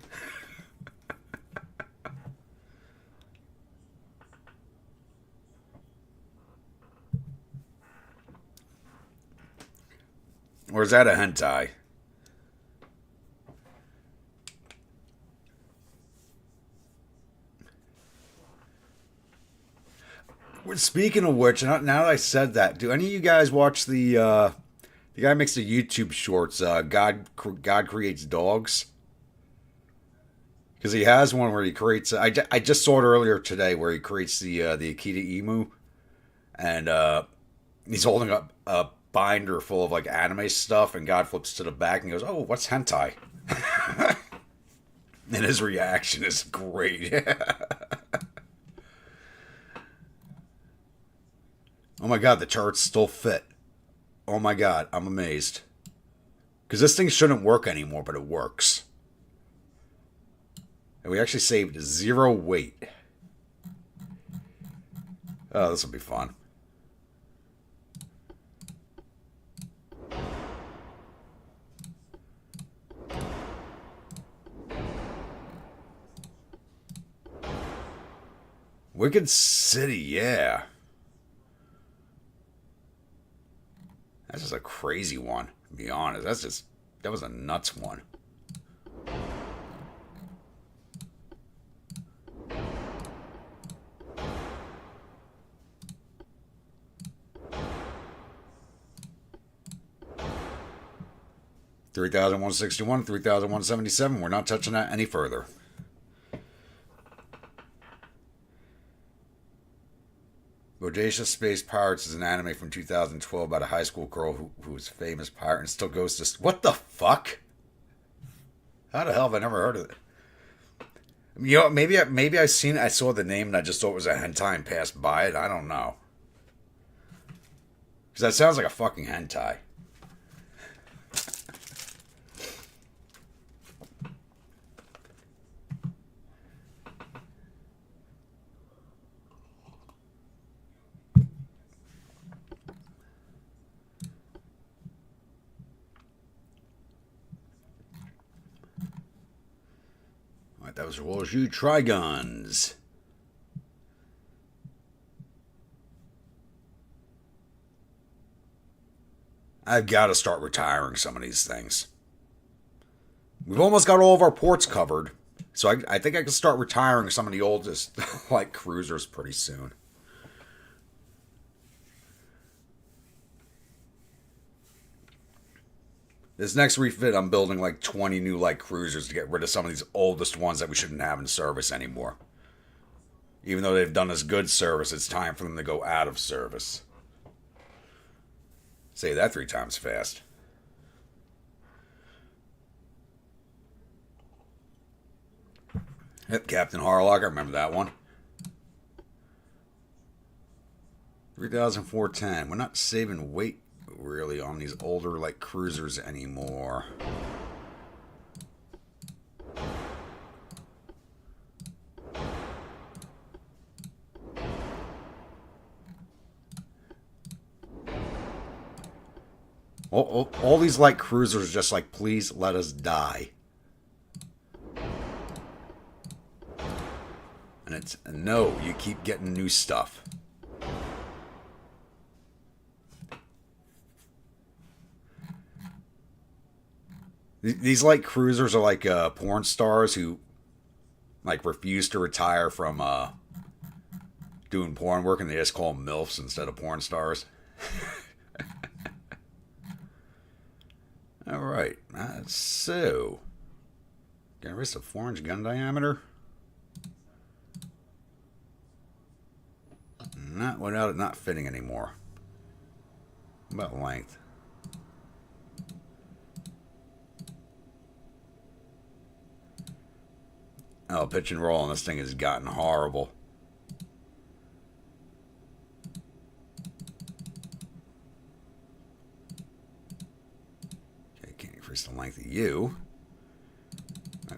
Or is that a hentai? Speaking of which, now that I said that, do any of you guys watch the guy who makes the YouTube shorts? God creates dogs. Because he has one where he creates. I just saw it earlier today where he creates the Akita Emu, and he's holding up a binder full of like anime stuff, and God flips to the back and goes, "Oh, what's hentai?" And his reaction is great. Oh my god, the charts still fit. Oh my god, I'm amazed. Because this thing shouldn't work anymore, but it works. And we actually saved 0 weight. Oh, this will be fun. Wicked City, yeah. That's just a crazy one, to be honest. That was a nuts one. $3,161, $3,177. We're not touching that any further. Bodacious Space Pirates is an anime from 2012 about a high school girl who was a famous pirate and still goes to... What the fuck? How the hell have I never heard of it? You know, maybe I seen it, I saw the name and I just thought it was a hentai and passed by it. I don't know. Because that sounds like a fucking hentai. That was Roju Trigons. I've got to start retiring some of these things. We've almost got all of our ports covered. So I think I can start retiring some of the oldest like cruisers pretty soon. This next refit, I'm building like 20 new light cruisers to get rid of some of these oldest ones that we shouldn't have in service anymore. Even though they've done us good service, it's time for them to go out of service. Say that 3 times fast. Yep, Captain Harlock, I remember that one. 3,410. We're not saving weight really on these older like cruisers anymore. All these light cruisers just like, please let us die. And it's, no, you keep getting new stuff. These light cruisers are like porn stars who like refuse to retire from doing porn work, and they just call them MILFs instead of porn stars. All right, so get rid of 4-inch gun diameter. Not without it not fitting anymore. What about length? Oh, pitch and roll on this thing has gotten horrible. Okay, can't increase the length of you.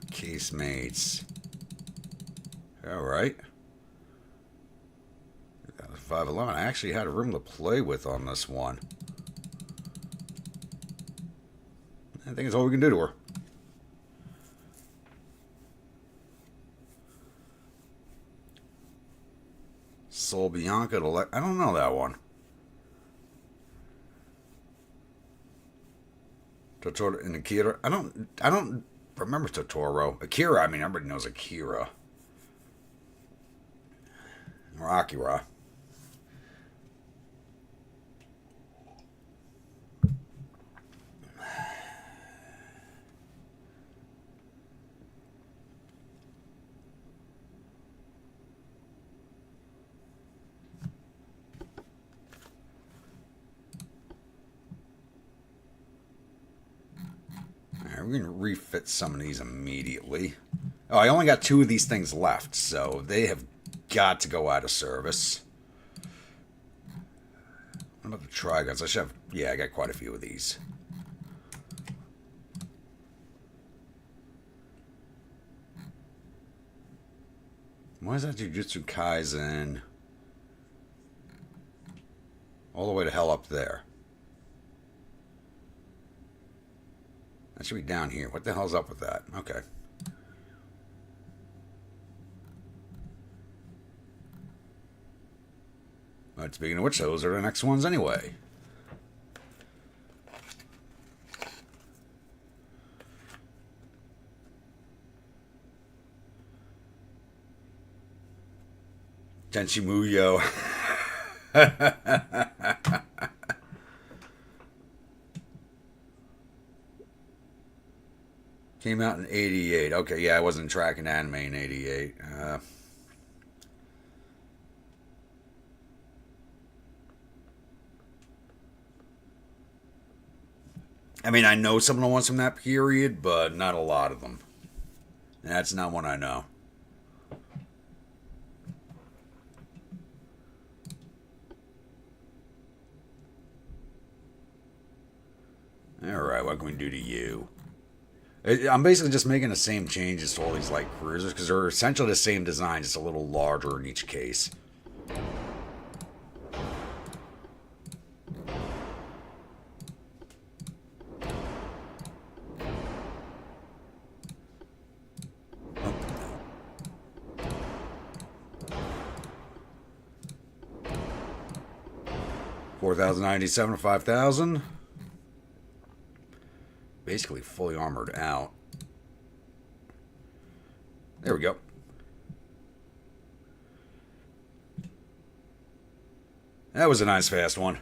Casemates. Alright. 511. I actually had a room to play with on this one. I think it's all we can do to her. Sol Bianca to I don't know that one. Totoro and Akira. I don't remember Totoro. Akira, I mean everybody knows Akira. Or Akira. We're going to refit some of these immediately. Oh, I only got 2 of these things left, so they have got to go out of service. What about the Triguns? I should have... Yeah, I got quite a few of these. Why is that Jujutsu Kaisen all the way to hell up there? That should be down here. What the hell's up with that? Okay. But speaking of which, those are the next ones anyway. Tenchi Muyo. Came out in 88. Okay, yeah, I wasn't tracking anime in 88. I mean, I know some of the ones from that period, but not a lot of them. And that's not one I know. Alright, what can we do to you? I'm basically just making the same changes to all these light cruisers because they're essentially the same design, just a little larger in each case. Oh, no. 4,097 to 5,000. Basically fully armored out. There we go. That was a nice fast one.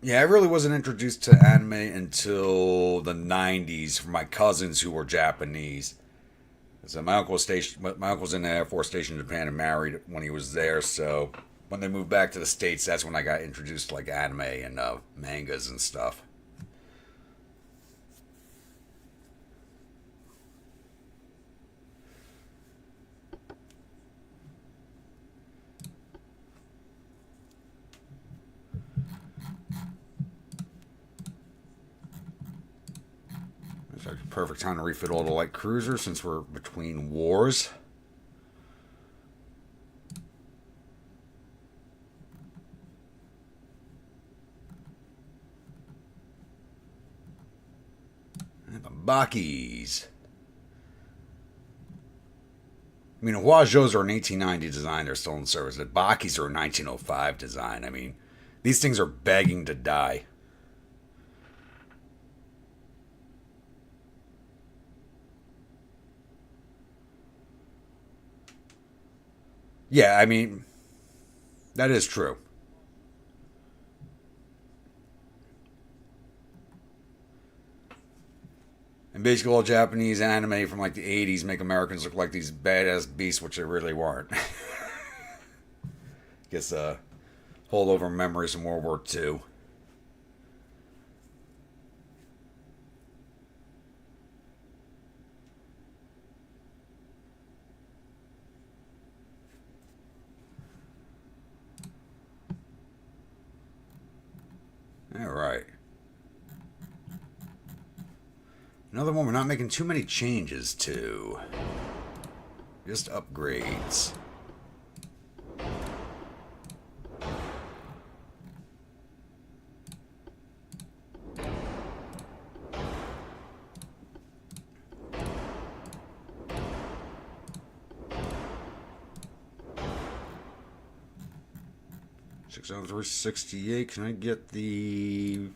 Yeah, I really wasn't introduced to anime until the 90s from my cousins who were Japanese. So my uncle was in the Air Force Station in Japan and married when he was there. So when they moved back to the States, that's when I got introduced to like anime and mangas and stuff. It's like a perfect time to refit all the light cruisers since we're between wars. Bakis. I mean, Huajios are an 1890 design. They're still in service. The Bakis are a 1905 design. I mean, these things are begging to die. Yeah, I mean, that is true. And basically, all Japanese anime from like the 80s make Americans look like these badass beasts, which they really weren't. Guess, holdover memories from World War II. All right. Another one we're not making too many changes to. Just upgrades. $668. Can I get the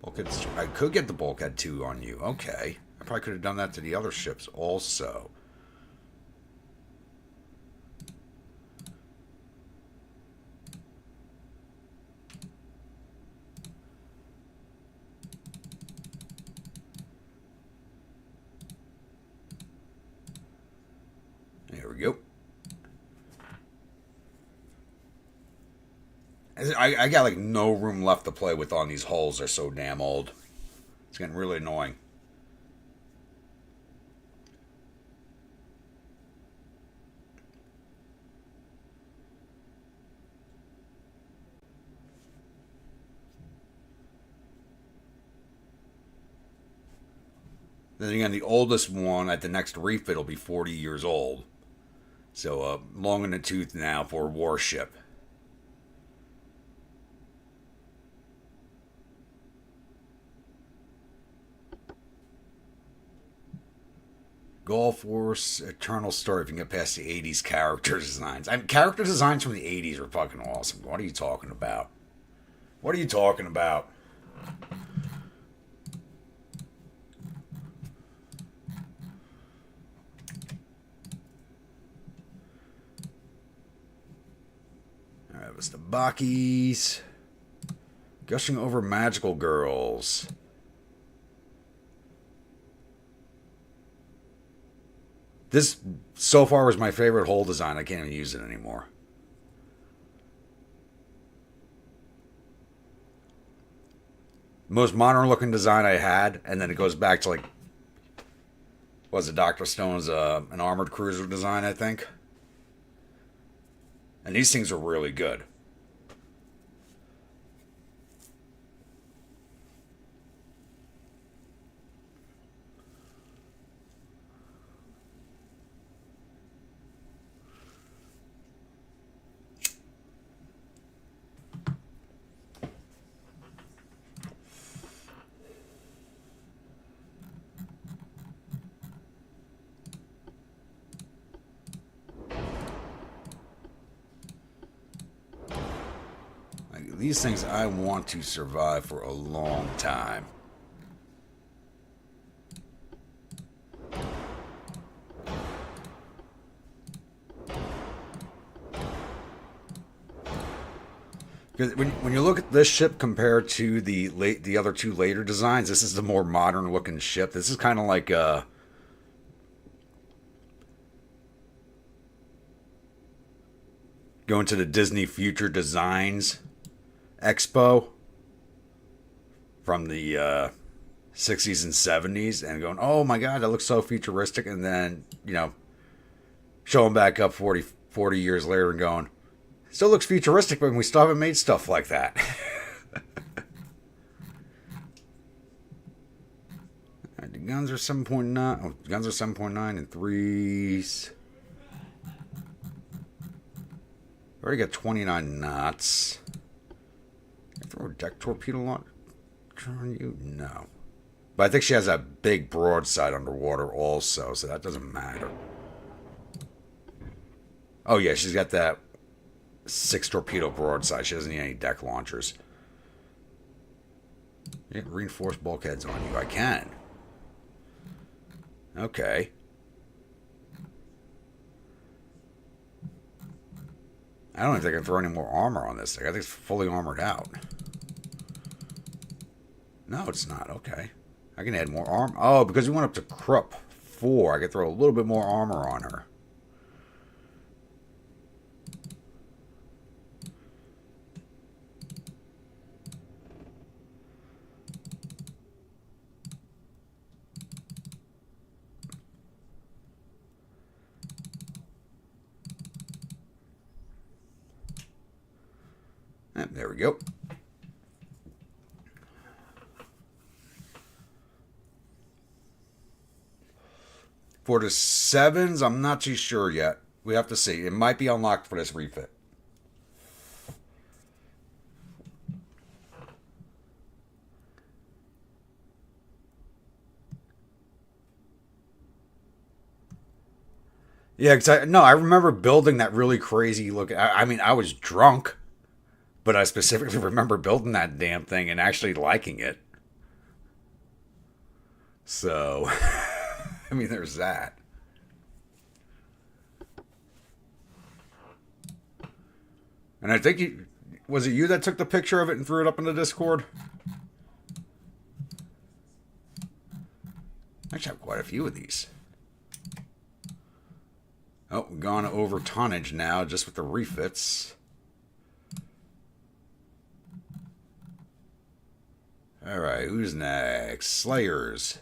bulkhead? I could get the bulkhead 2 on you. Okay. I probably could have done that to the other ships also. There we go. I got like no room left to play with on these hulls. They're so damn old. It's getting really annoying. Then again, the oldest one at the next refit will be 40 years old. So long in the tooth now for a warship. Gulf Wars Eternal Story if you can get past the 80s character designs. I mean, character designs from the 80s are fucking awesome. What are you talking about? What are you talking about? Alright, it was the Bakis. Gushing over magical girls. This, so far, was my favorite hull design. I can't even use it anymore. Most modern looking design I had, and then it goes back to like, was it Dr. Stone's an armored cruiser design, I think? And these things are really good. These things I want to survive for a long time. Because when you look at this ship compared to the other two later designs, this is the more modern looking ship. This is kind of like going to the Disney Future Designs Expo from the 60s and 70s and going, oh my god, that looks so futuristic, and then, you know, showing back up 40 years later and going, still looks futuristic, but we still haven't made stuff like that. Alright, the guns are 7.9. Oh, the guns are 7.9 and 3s. Already got 29 knots. Throw a deck torpedo launcher on you? No. But I think she has that big broadside underwater also, so that doesn't matter. Oh yeah, she's got that 6 torpedo broadside. She doesn't need any deck launchers. Yeah, reinforced bulkheads on you. I can. Okay. I don't think I can throw any more armor on this thing. I think it's fully armored out. No, it's not. Okay. I can add more armor. Oh, because we went up to Krupp 4, I can throw a little bit more armor on her. There we go. For the 7s, I'm not too sure yet. We have to see. It might be unlocked for this refit. Yeah, because I remember building that really crazy looking. I mean, I was drunk, but I specifically remember building that damn thing and actually liking it. So, I mean, there's that. And I think was it you that took the picture of it and threw it up in the Discord? I actually have quite a few of these. Oh, we've gone over tonnage now, just with the refits. Alright, who's next? Slayers.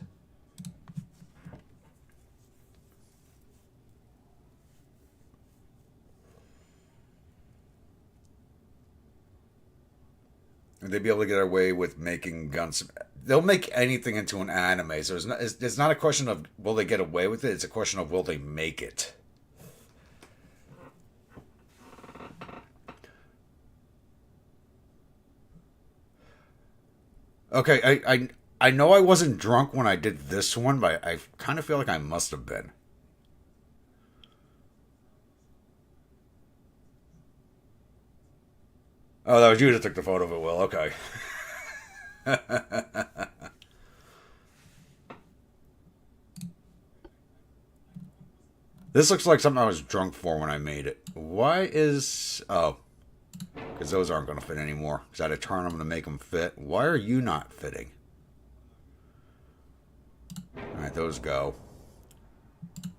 And they'd be able to get away with making guns. They'll make anything into an anime. So it's not a question of will they get away with it. It's a question of will they make it. Okay, I know I wasn't drunk when I did this one, but I kind of feel like I must have been. Oh, that was you that took the photo of it, Will. Okay. This looks like something I was drunk for when I made it. Why is... Oh. Because those aren't going to fit anymore. Because I had to turn them to make them fit. Why are you not fitting? Alright, those go.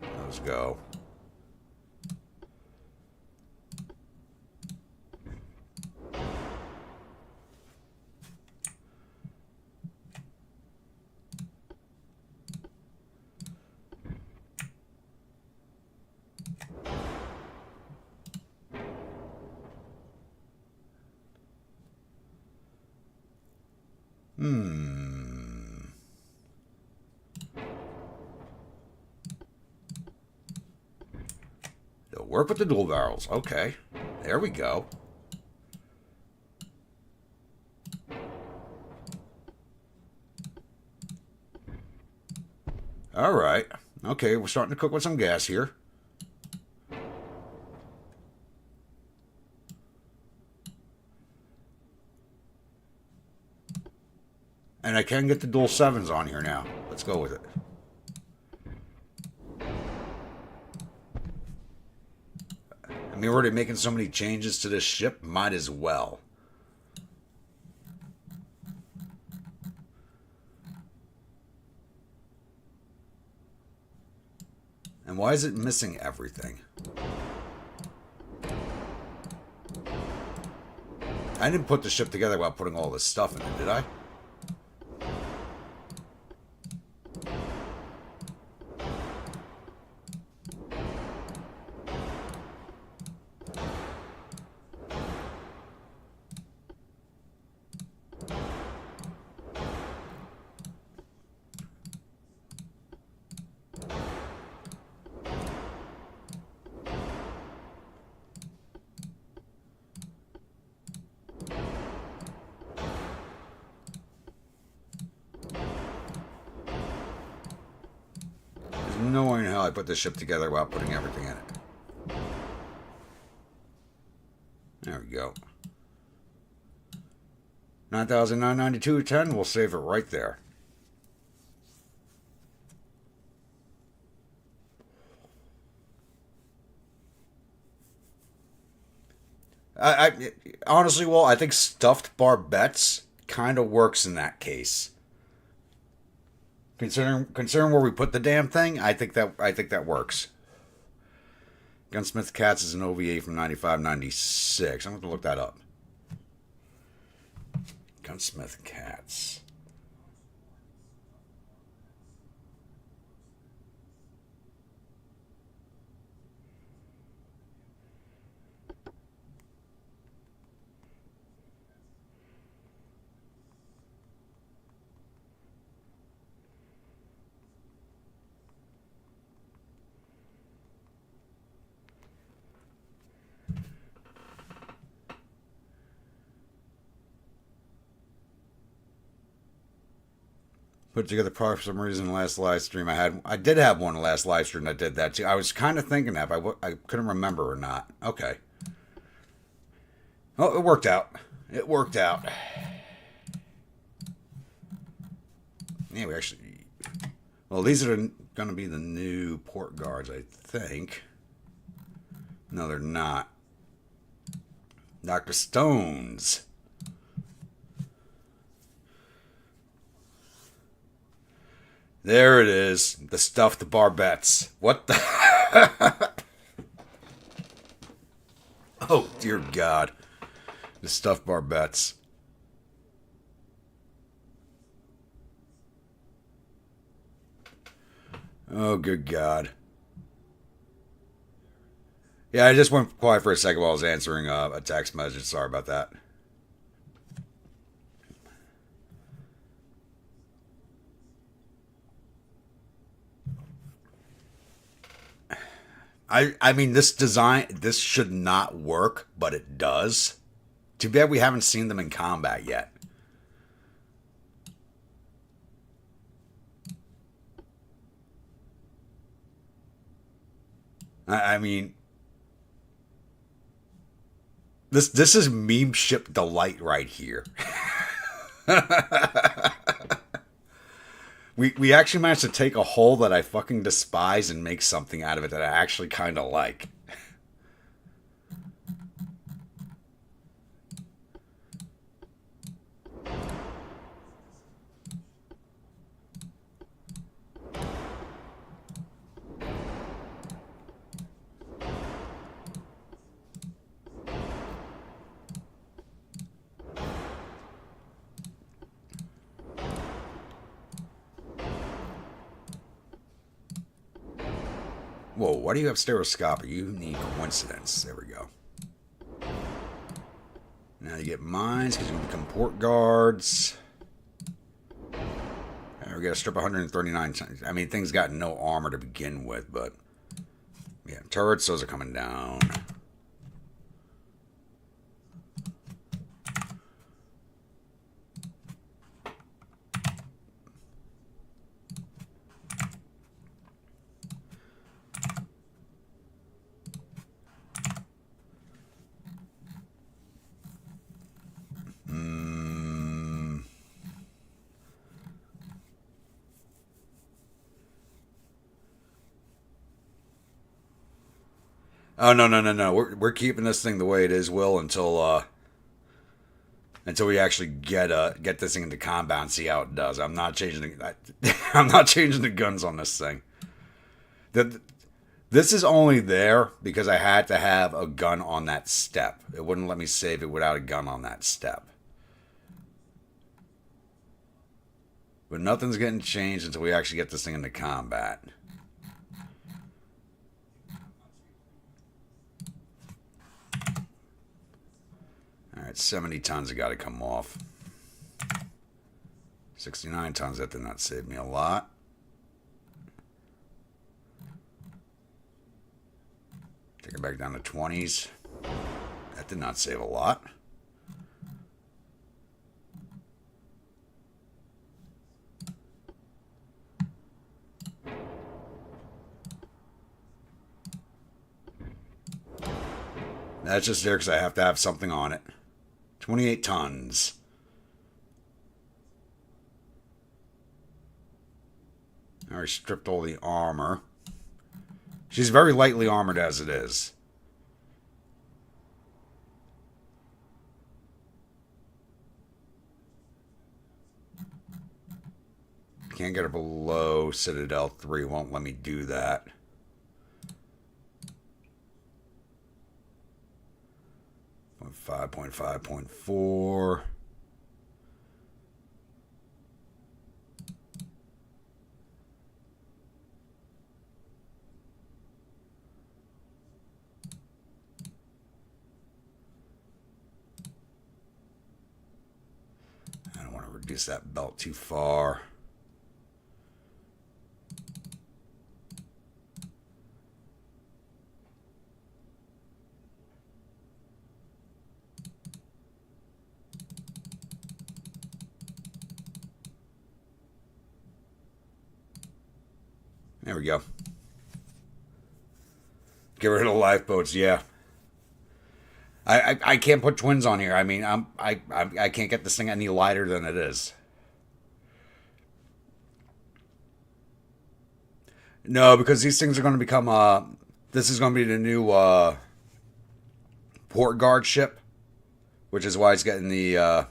Those go. They'll work with the dual barrels. Okay. There we go. Alright. Okay, we're starting to cook with some gas here. And I can get the dual 7s on here now. Let's go with it. I mean, we're already making so many changes to this ship. Might as well. And why is it missing everything? I didn't put the ship together while putting all this stuff in it, did I? how I put this ship together without putting everything in it. There we go. 9,992.10. We'll save it right there. I honestly, well, I think stuffed barbettes kind of works in that case. Considering where we put the damn thing, I think that works. Gunsmith Cats is an OVA from 95-96. I'm going to look that up. Gunsmith Cats. Put together product for some reason last live stream. I did have one last live stream that did that too. I was kind of thinking that, but I couldn't remember or not. Okay. Oh, it worked out. It worked out. Yeah, we actually. Well, these are going to be the new port guards, I think. No, they're not. Dr. Stones. There it is. The stuffed barbettes. What the? Oh, dear God. The stuffed barbettes. Oh, good God. Yeah, I just went quiet for a second while I was answering a text message. Sorry about that. I mean, this design, this should not work, but it does. Too bad we haven't seen them in combat yet. I mean, this is meme ship delight right here. We actually managed to take a hole that I fucking despise and make something out of it that I actually kind of like. Whoa, why do you have stereoscopic? Unique coincidence. There we go. Now you get mines because you become port guards. We got to strip 139 times. I mean, things got no armor to begin with, but yeah, turrets, those are coming down. Oh no! We're keeping this thing the way it is, Will, until we actually get this thing into combat and see how it does. I'm not changing I'm not changing the guns on this thing. This is only there because I had to have a gun on that step. It wouldn't let me save it without a gun on that step. But nothing's getting changed until we actually get this thing into combat. Alright, 70 tons have got to come off. 69 tons, that did not save me a lot. Take it back down to 20s. That did not save a lot. That's just there because I have to have something on it. 28 tons. I already stripped all the armor. She's very lightly armored as it is. Can't get her below Citadel 3. Won't let me do that. Point 5.5.4. I don't want to reduce that belt too far. There we go. Get rid of the lifeboats, yeah. I can't put twins on here. I mean, I can't get this thing any lighter than it is. No, because these things are going to become this is going to be the new port guard ship, which is why it's getting the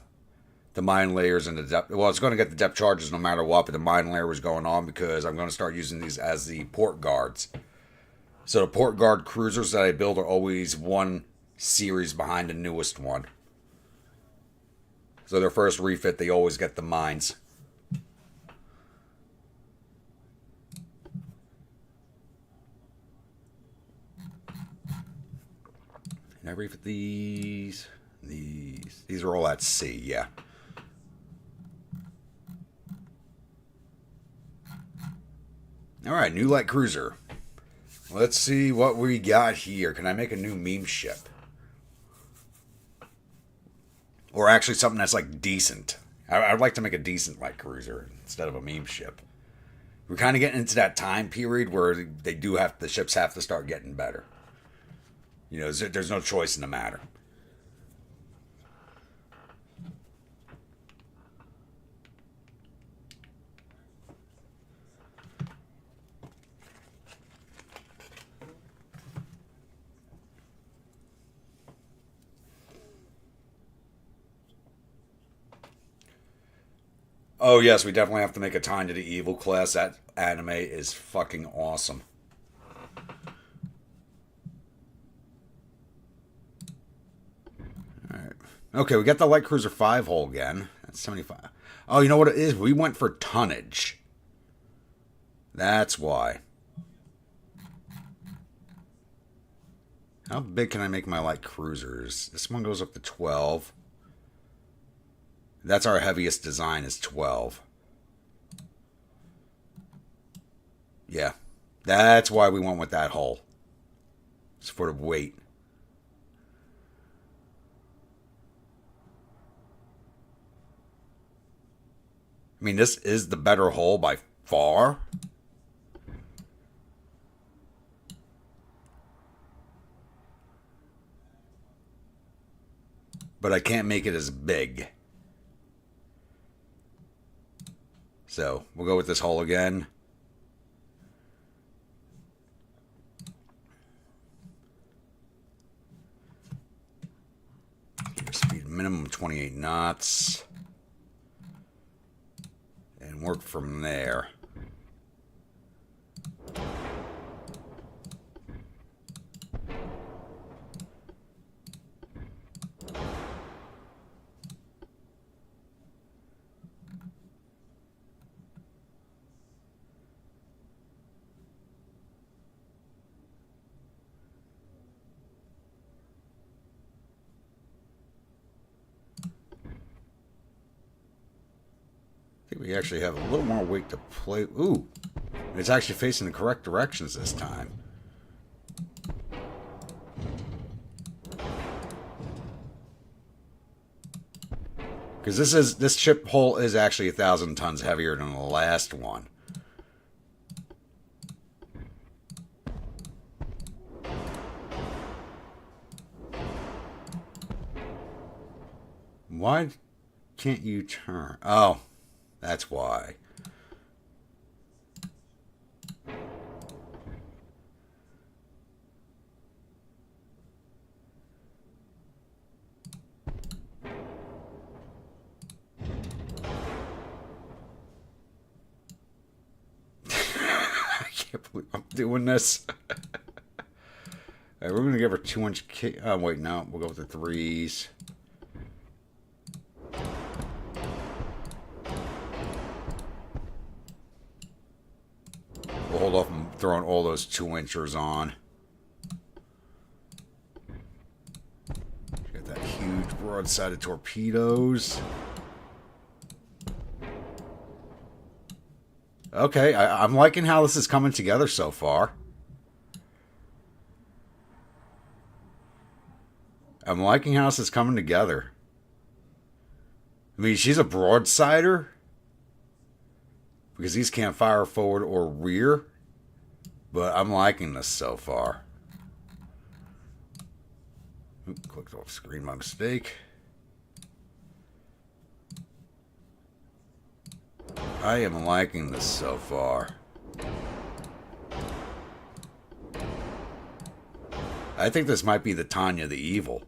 mine layers and the depth. Well, it's going to get the depth charges no matter what, but the mine layer was going on because I'm going to start using these as the port guards. So the port guard cruisers that I build are always one series behind the newest one. So their first refit, they always get the mines. And I refit these. These are all at sea, yeah. Alright, new light cruiser. Let's see what we got here. Can I make a new meme ship? Or actually something that's like decent. I'd like to make a decent light cruiser instead of a meme ship. We're kind of getting into that time period where the ships have to start getting better. You know, there's no choice in the matter. Oh, yes, we definitely have to make a Time to the Evil class. That anime is fucking awesome. Alright. Okay, we got the Light Cruiser 5 hull again. That's 75. Oh, you know what it is? We went for tonnage. That's why. How big can I make my light cruisers? This one goes up to 12. That's our heaviest design is 12. Yeah. That's why we went with that hull. It's for the weight. I mean, this is the better hull by far. But I can't make it as big. So, we'll go with this hull again. Speed minimum 28 knots. And work from there. We actually have a little more weight to play. Ooh, it's actually facing the correct directions this time. Because this ship hull is actually 1,000 tons heavier than the last one. Why can't you turn? Oh, that's why. I can't believe I'm doing this. All right, we're going to give her 2-inch kick. Oh, wait, no. We'll go with the 3s. We'll hold off on throwing all those 2-inchers on. Got that huge broadside of torpedoes. Okay, I'm liking how this is coming together so far. I'm liking how this is coming together. I mean, she's a broadsider. Because these can't fire forward or rear. But I'm liking this so far. Oop, clicked off screen, my mistake. I am liking this so far. I think this might be the Tanya the Evil.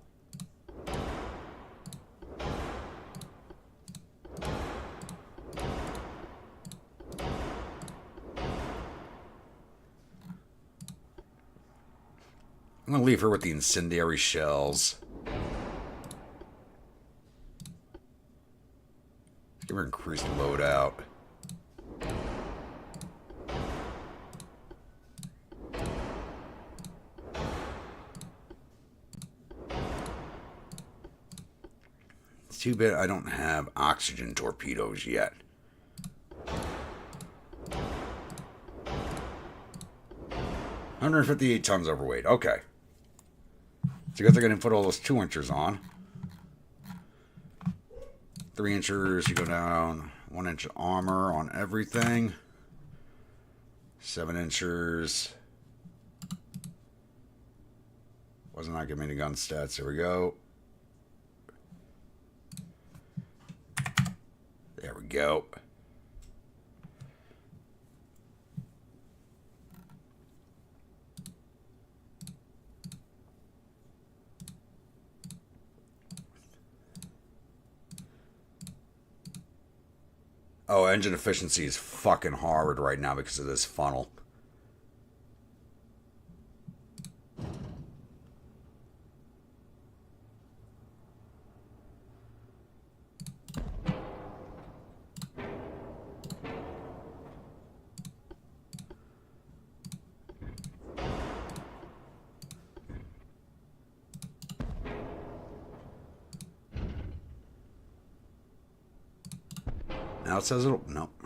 I'm going to leave her with the incendiary shells. Give her increased loadout. It's too bad I don't have oxygen torpedoes yet. $158 tons overweight. Okay. So you guys are going to put all those 2-inchers on. 3-inchers, you go down 1-inch armor on everything. 7-inchers. Wasn't not giving me the gun stats. There we go. There we go. Oh, engine efficiency is fucking hard right now because of this funnel. Now it says it'll... Nope.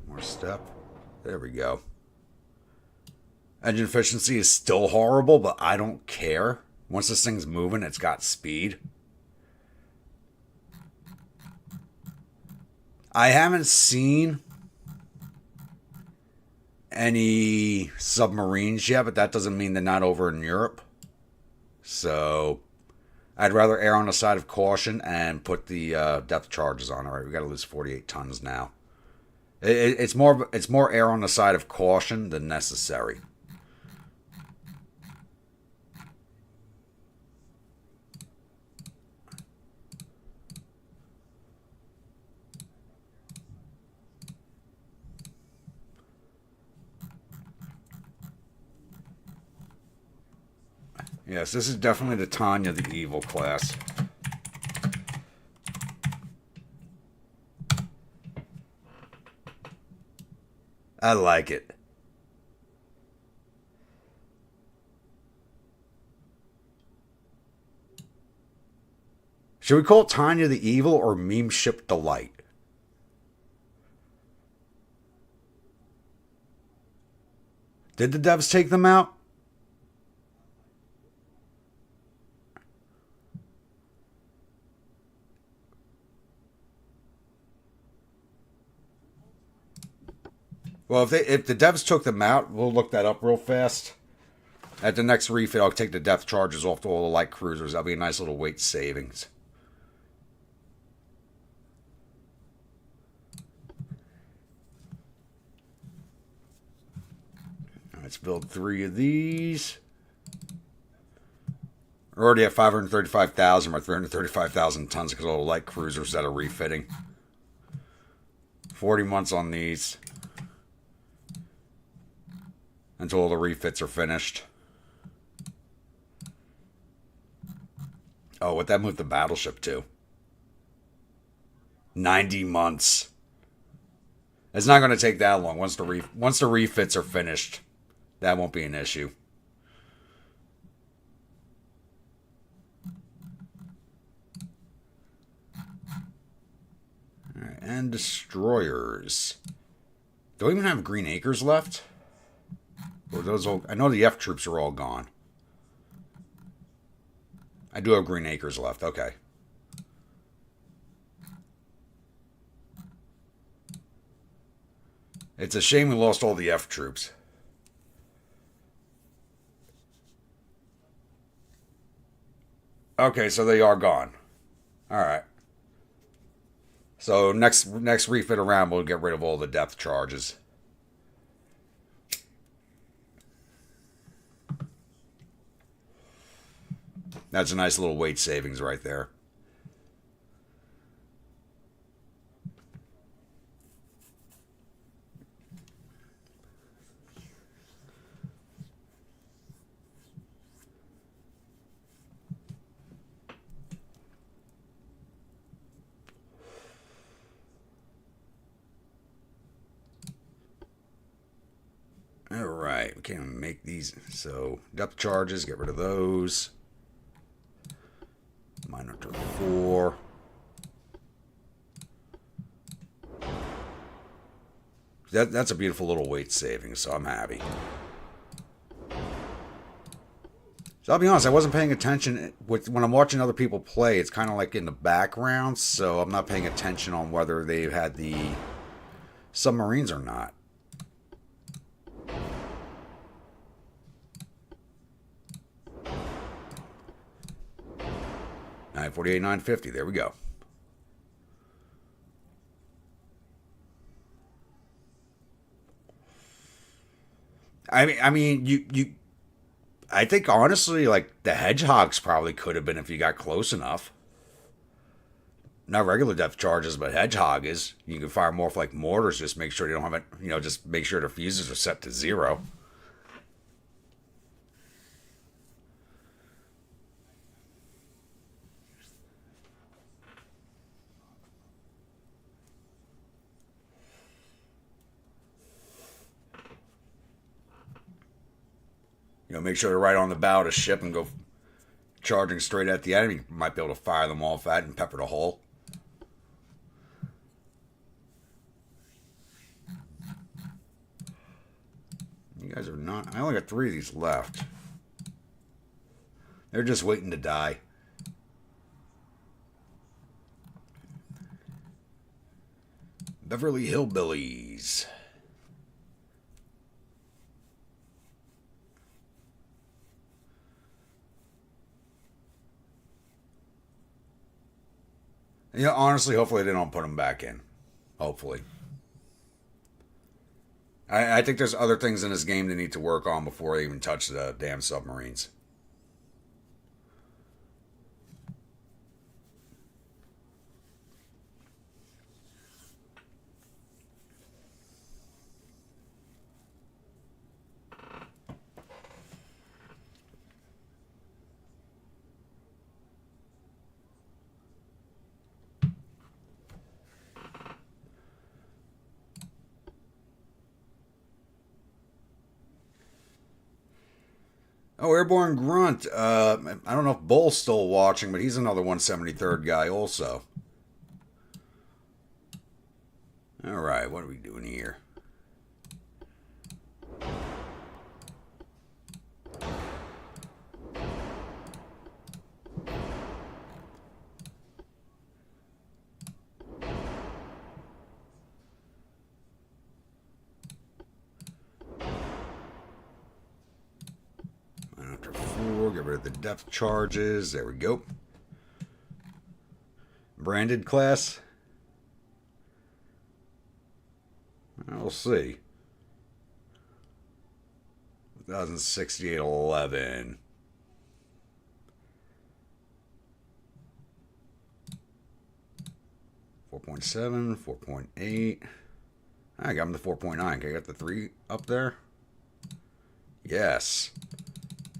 More step. There we go. Engine efficiency is still horrible, but I don't care. Once this thing's moving, it's got speed. I haven't seen any submarines yet, but that doesn't mean they're not over in Europe. So... I'd rather err on the side of caution and put the depth charges on. All right, we got to lose 48 tons now. It's more err on the side of caution than necessary. Yes, this is definitely the Tanya the Evil class. I like it. Should we call it Tanya the Evil or Meme Ship Delight? Did the devs take them out? Well, if the devs took them out, we'll look that up real fast. At the next refit, I'll take the depth charges off to all the light cruisers. That'll be a nice little weight savings. Let's build 3 of these. We're already at 535,000 or 335,000 tons because of all the light cruisers that are refitting. 40 months on these. Until all the refits are finished. Oh, what that moved the battleship to? 90 months. It's not going to take that long. Once the refits are finished, that won't be an issue. All right, and destroyers. Do we even have Green Acres left? Or those all, I know the F troops are all gone. I do have Green Acres left. Okay. It's a shame we lost all the F troops. Okay, so they are gone. All right. So next refit around, we'll get rid of all the depth charges. That's a nice little weight savings right there. All right, we can make these. So depth charges, get rid of those. Minor to 4. That's a beautiful little weight saving, so I'm happy. So I'll be honest, I wasn't paying attention when I'm watching other people play. It's kind of like in the background, so I'm not paying attention on whether they've had the submarines or not. 948, 950. There we go. I mean, I think honestly, like the Hedgehogs probably could have been if you got close enough. Not regular depth charges, but Hedgehog is. You can fire more like mortars. Just make sure you don't have it. You know, just make sure the fuses are set to 0. You know, make sure they're right on the bow of the ship and go charging straight at the enemy. You might be able to fire them off at and pepper the hull. You guys are not... I only got 3 of these left. They're just waiting to die. Beverly Hillbillies. Yeah, honestly, hopefully they don't put them back in. Hopefully. I think there's other things in this game they need to work on before they even touch the damn submarines. Oh, Airborne Grunt. I don't know if Bull's still watching, but he's another 173rd guy also. All right, what are we doing here? get rid of the depth charges. There we go. Branded class. We'll see. 1068.11. .7, 4.8. I got him to 4.9. Okay, I got the 3 up there. Yes.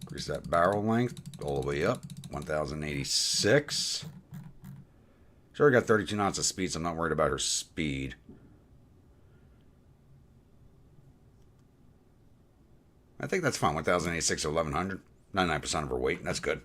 Increase that barrel length all the way up. 1086. Sure, I got 32 knots of speed, so I'm not worried about her speed. I think that's fine. 1086 to 1100. 99% of her weight. That's good.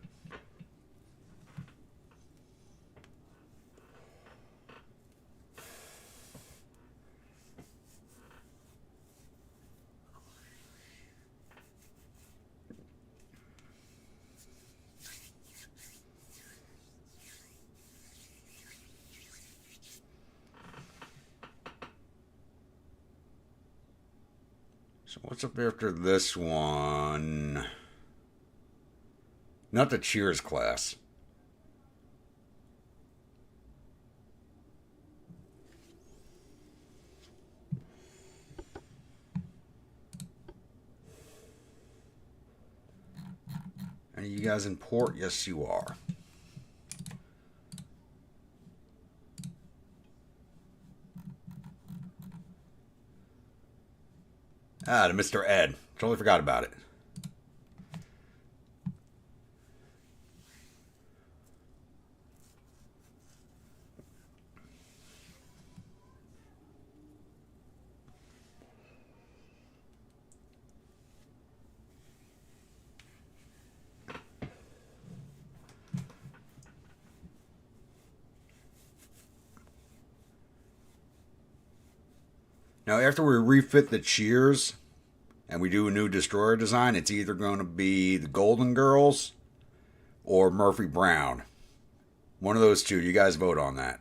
So what's up after this one? Not the Cheers class. Are you guys in port? Yes, you are. Ah, to Mr. Ed. Totally forgot about it. Now, after we refit the Cheers and we do a new destroyer design, it's either going to be the Golden Girls or Murphy Brown. One of those two. You guys vote on that.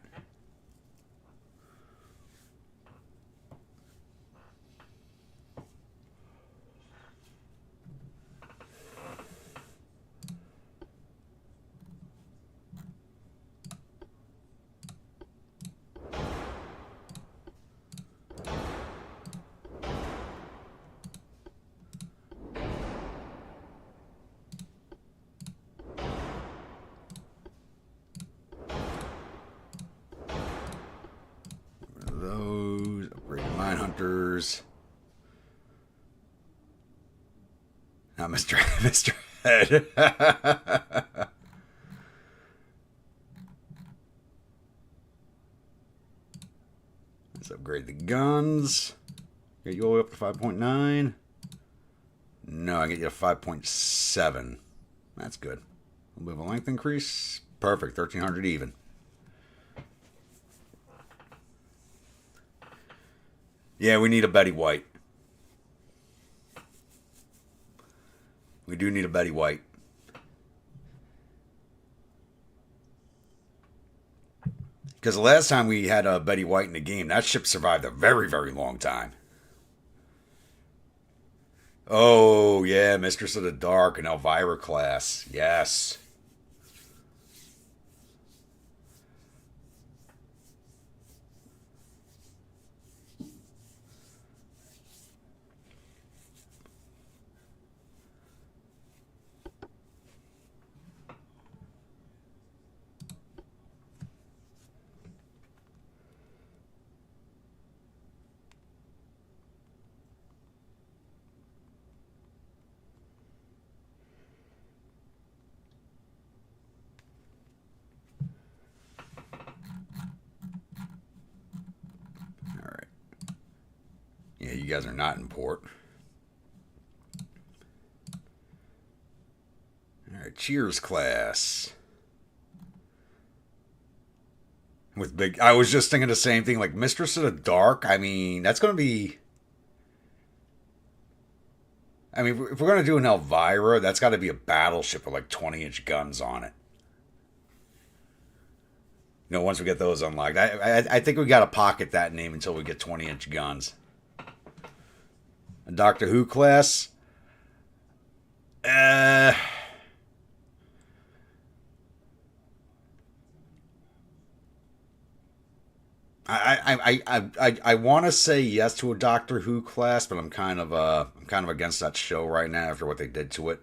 Those upgraded mine hunters. Now, Mr. Head. Let's upgrade the guns. Get you all the way up to 5.9. No, I get you to 5.7. That's good. A little bit of a length increase. Perfect. 1300 even. Yeah, we need a Betty White. We do need a Betty White. Because the last time we had a Betty White in the game, that ship survived a very, very long time. Oh, yeah, Mistress of the Dark and Elvira class. Yes. Yeah, you guys are not in port. Alright, Cheers class. With big... I was just thinking the same thing, like Mistress of the Dark. I mean, that's going to be... I mean, if we're going to do an Elvira, that's got to be a battleship with like 20-inch guns on it. You know, once we get those unlocked. I think we got to pocket that name until we get 20-inch guns. A Doctor Who class? I want to say yes to a Doctor Who class, but I'm kind of against that show right now after what they did to it.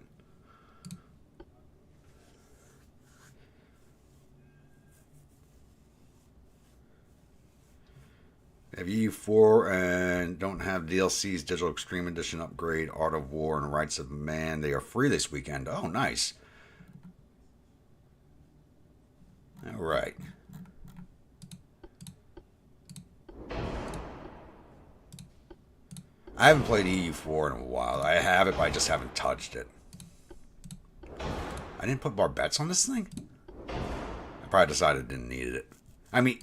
Have EU4 and don't have DLCs, Digital Extreme Edition upgrade, Art of War, and Rights of Man. They are free this weekend. Oh, nice. All right. I haven't played EU4 in a while. I have it, but I just haven't touched it. I didn't put Barbettes on this thing? I probably decided I didn't need it. I mean,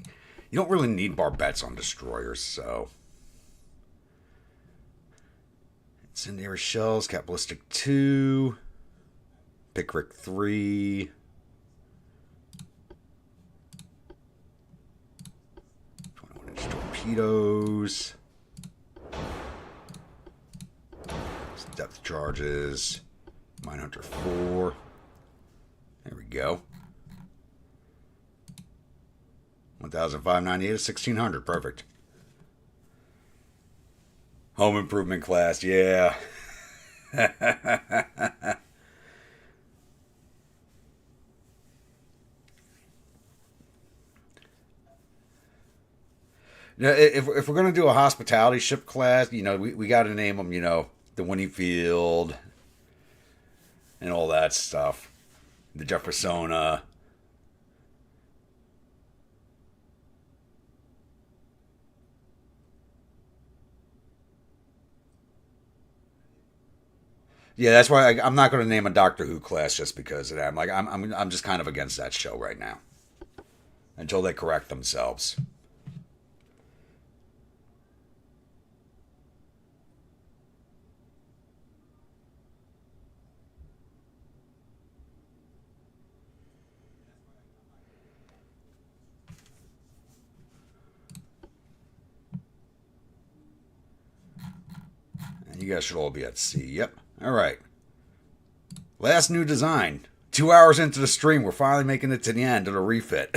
you don't really need Barbettes on destroyers, so. Incendiary Shells, Capitalistic 2, Pickrick 3, 21-inch torpedoes, depth charges, Minehunter 4. There we go. 1,598 to 1,600. Perfect. Home improvement class. Yeah. Now, if we're going to do a hospitality ship class, we got to name them, the Winniefield and all that stuff. The Jeffersona. Yeah, that's why I'm not going to name a Doctor Who class just because of that. I'm just kind of against that show right now until they correct themselves. And you guys should all be at sea. Yep. All right. Last new design. 2 hours into the stream, we're finally making it to the end of the refit.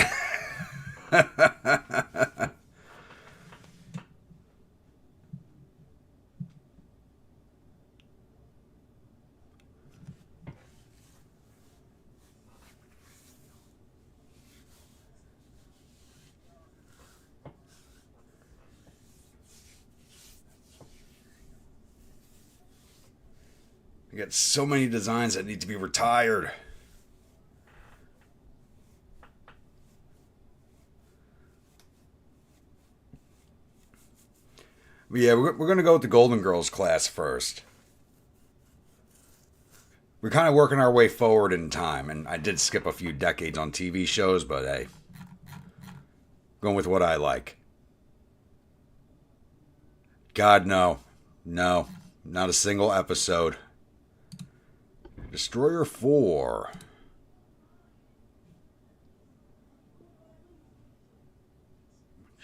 I got so many designs that need to be retired. But yeah, we're going to go with the Golden Girls class first. We're kind of working our way forward in time, and I did skip a few decades on TV shows, but hey, going with what I like. God, no. No, not a single episode. Destroyer 4.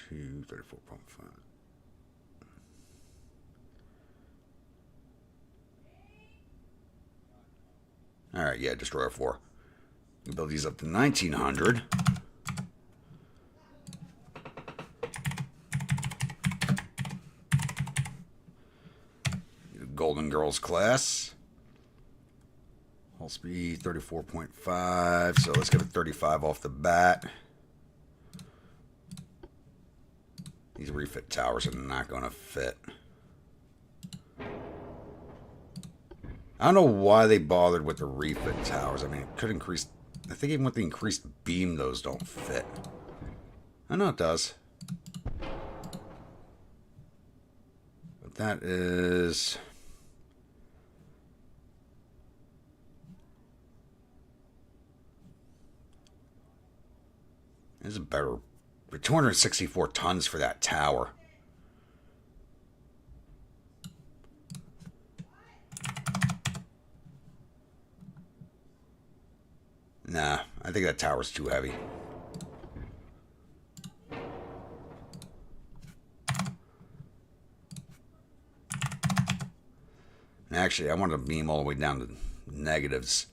Two 34.5. Alright, yeah, Destroyer 4. We build these up to 1900. Golden Girls class. Hull speed 34.5, so let's give it 35 off the bat. These refit towers are not going to fit. I don't know why they bothered with the refit towers. I mean, it could increase. I think even with the increased beam, those don't fit. I know it does. But that is... This is better. 264 tons for that tower. Nah, I think that tower's too heavy. Actually, I want to beam all the way down to negatives.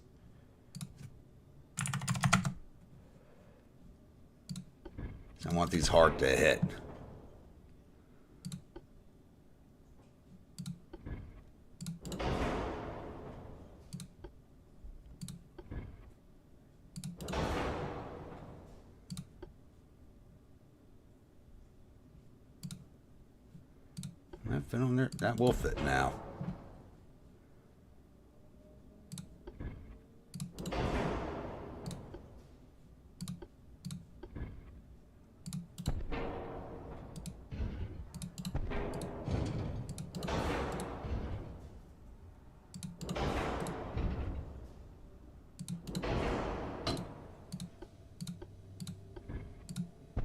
I want these hard to hit. that fit on there? That will fit now.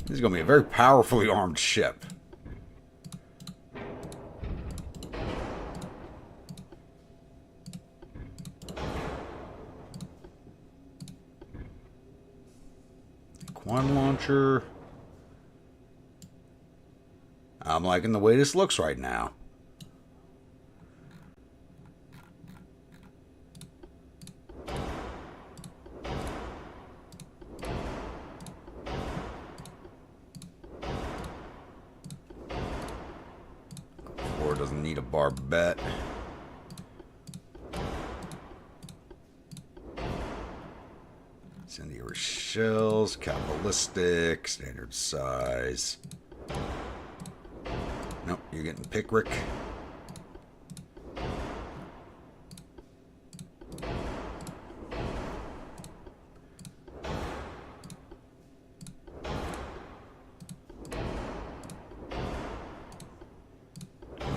This is going to be a very powerfully armed ship. Quad launcher. I'm liking the way this looks right now. Doesn't need a barbette. Incendiary shells, capitalistic, standard size. Nope, you're getting Pickrick.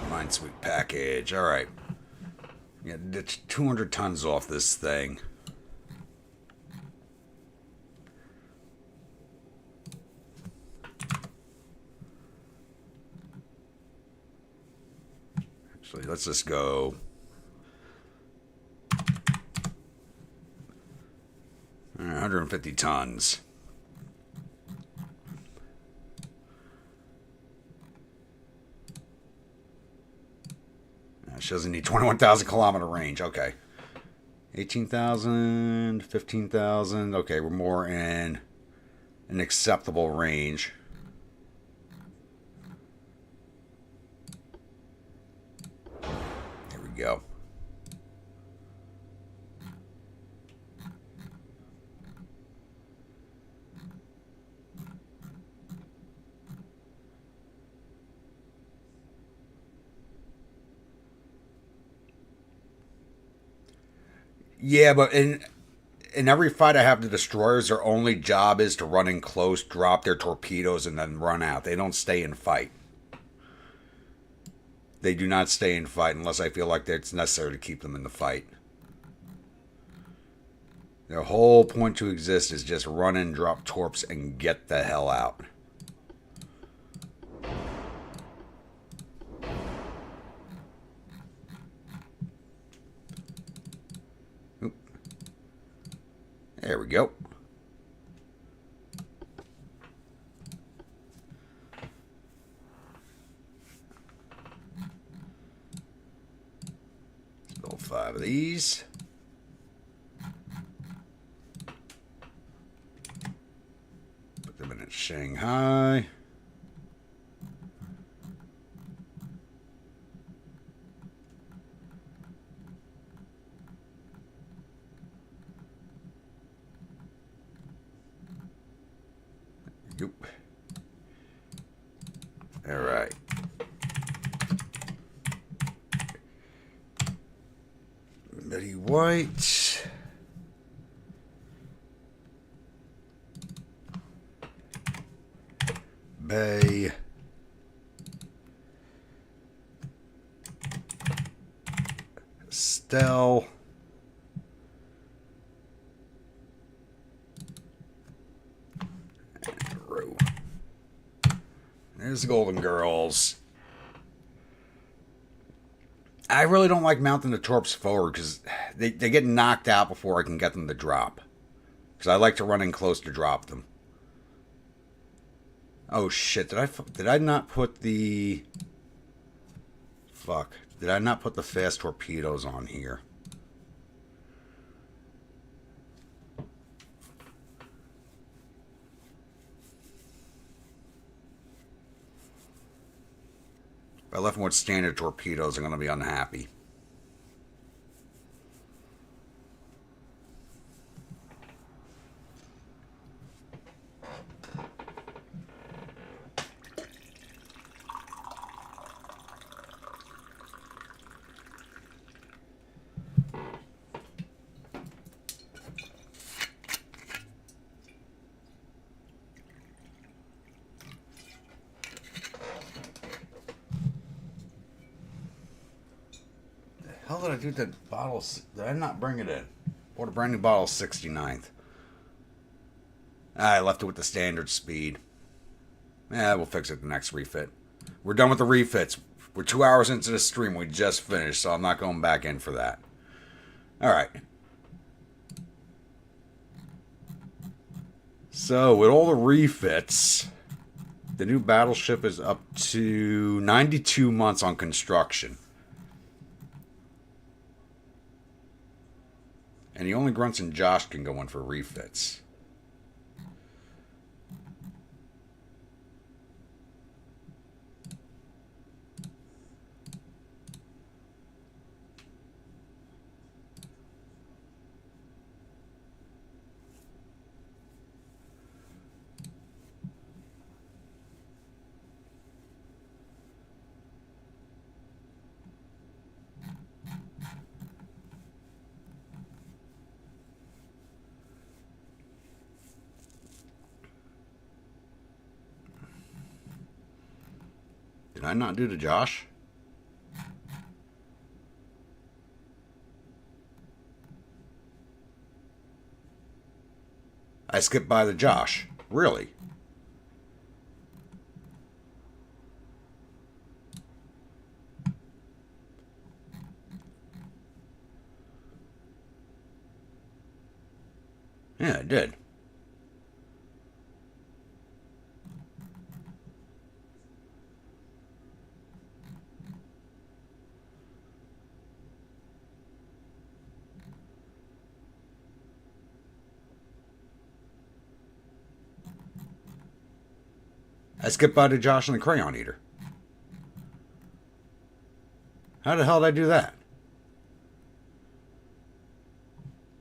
Minesweep package. All right. Yeah, ditch 200 tons off this thing. Actually, let's just go. 150 tons. She doesn't need 21,000 kilometer range. Okay. 18,000, 15,000. Okay, we're more in an acceptable range. Here we go. Yeah, but in every fight I have the destroyers, their only job is to run in close, drop their torpedoes, and then run out. They don't stay and fight. They do not stay and fight unless I feel like it's necessary to keep them in the fight. Their whole point to exist is just run in, drop torps, and get the hell out. There we go. Let's build 5 of these. Put them in at Shanghai. All right. Betty White. Bay. Estelle. There's the Golden Girls. I really don't like mounting the torps forward because they get knocked out before I can get them to drop. Because I like to run in close to drop them. Oh shit, did I not put the... Fuck. Did I not put the fast torpedoes on here? If I left them with standard torpedoes, I'm going to be unhappy. hell did I do with that bottle? Did I not bring it in? Bought a brand new bottle 69th. I left it with the standard speed. We'll fix it the next refit. We're done with the refits. We're 2 hours into the stream. We just finished, so I'm not going back in for that. Alright. So, with all the refits, the new battleship is up to 92 months on construction. And the only Grunts and Josh can go in for refits. Did I not do the Josh? I skipped by the Josh. Really? Yeah, I did. I skipped by the Josh and the Crayon Eater. How the hell did I do that?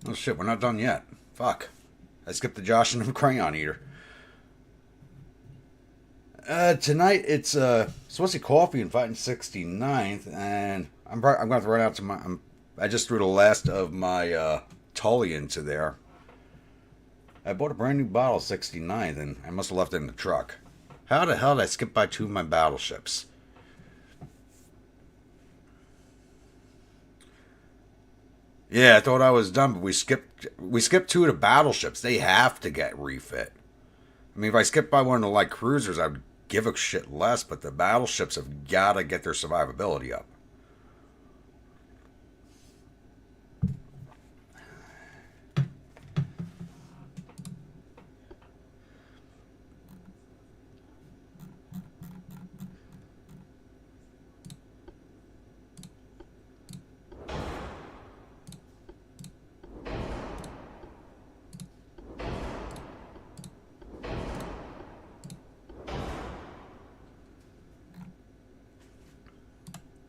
Oh shit, we're not done yet. Fuck. I skipped the Josh and the Crayon Eater. Tonight it's supposed to be Coffee and Fighting 69th, and I'm going to have to run out to my. I just threw the last of my Tully into there. I bought a brand new bottle 69th, and I must have left it in the truck. How the hell did I skip by two of my battleships? Yeah, I thought I was done, but we skipped two of the battleships. They have to get refit. I mean, if I skip by one of the light cruisers, I'd give a shit less, but the battleships have got to get their survivability up.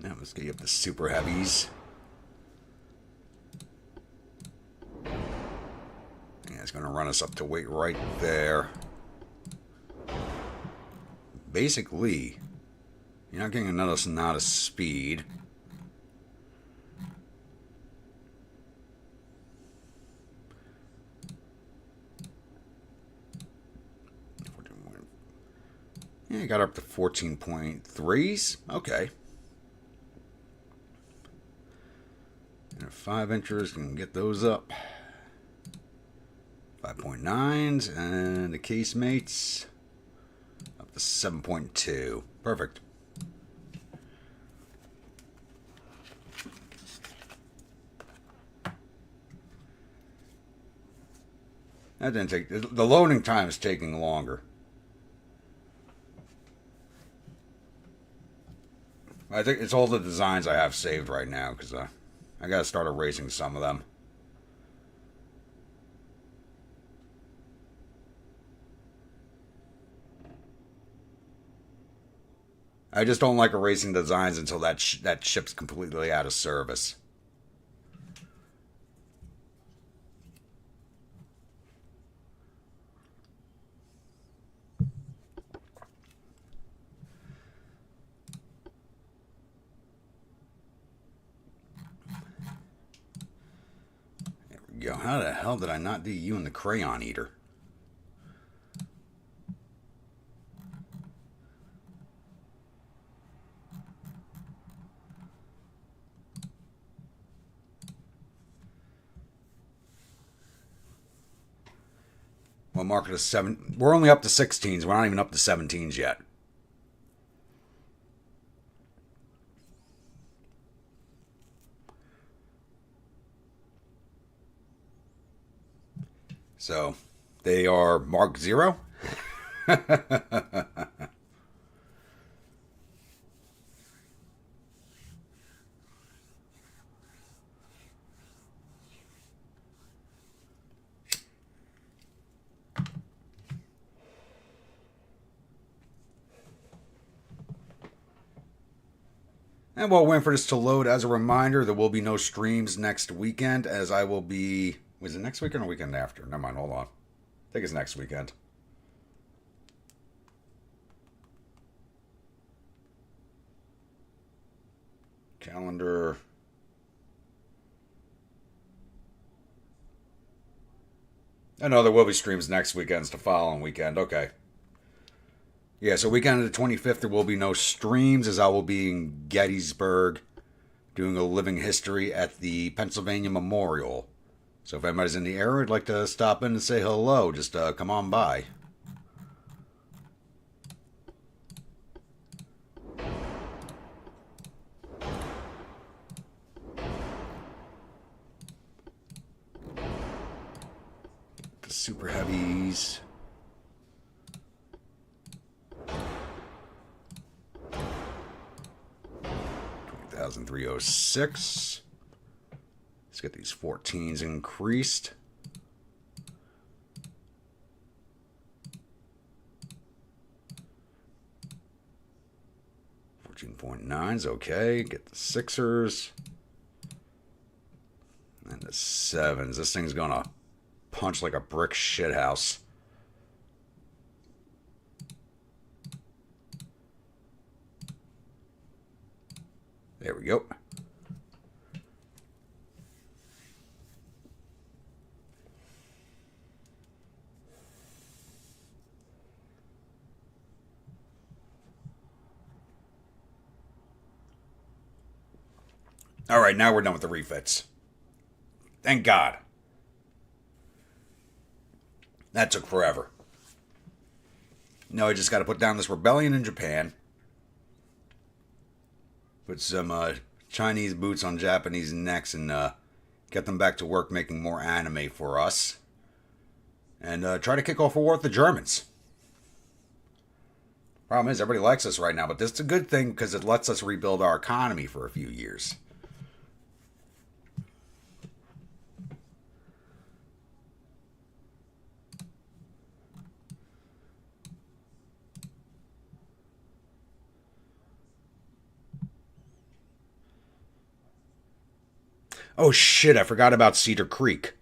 Now let's get you up to super heavies. Yeah, it's going to run us up to weight right there. Basically, you're not getting another knot of speed. Yeah, you got up to 14.3s. Okay. And 5-inchers can get those up. 5.9s, and the casemates up to 7.2. Perfect. That didn't take. The loading time is taking longer. I think it's all the designs I have saved right now because I got to start erasing some of them. I just don't like erasing designs until that ship's completely out of service. There we go. How the hell did I not do you and the Crayon Eater? We'll mark it as 7. We're only up to 16s. We're not even up to 17s yet. So, they are marked 0. And while waiting for this to load, as a reminder, there will be no streams next weekend, as I will be... Was it next weekend or weekend after? Never mind, hold on. I think it's next weekend. Calendar... I know there will be streams next weekend. It's the following weekend. Okay. Yeah, so weekend of the 25th, there will be no streams, as I will be in Gettysburg doing a living history at the Pennsylvania Memorial. So if anybody's in the area, I'd like to stop in and say hello. Just come on by. The super heavies. 306. Let's get these 14s increased. 14.9's okay. Get the 6ers. And the 7s. This thing's gonna punch like a brick shithouse. There we go. All right, now we're done with the refits. Thank God. That took forever. No, I just got to put down this rebellion in Japan. Put some Chinese boots on Japanese necks and get them back to work making more anime for us. And try to kick off a war with the Germans. Problem is, everybody likes us right now, but this is a good thing because it lets us rebuild our economy for a few years. Oh shit, I forgot about Cedar Creek.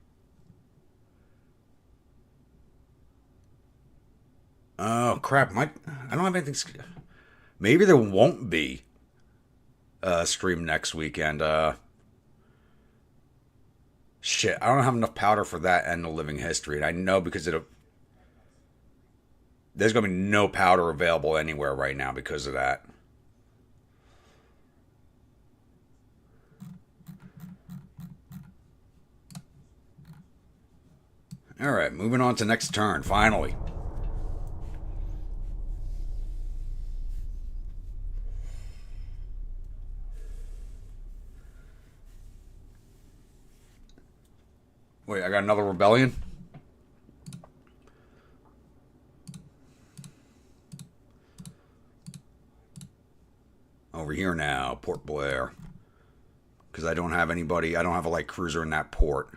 Oh crap, I don't have anything. Maybe there won't be a stream next weekend. Shit, I don't have enough powder for that and the living history. And I know because there's going to be no powder available anywhere right now because of that. Alright, moving on to next turn, finally. Wait, I got another rebellion? Over here now, Port Blair. Because I don't have anybody, I don't have a light cruiser in that port.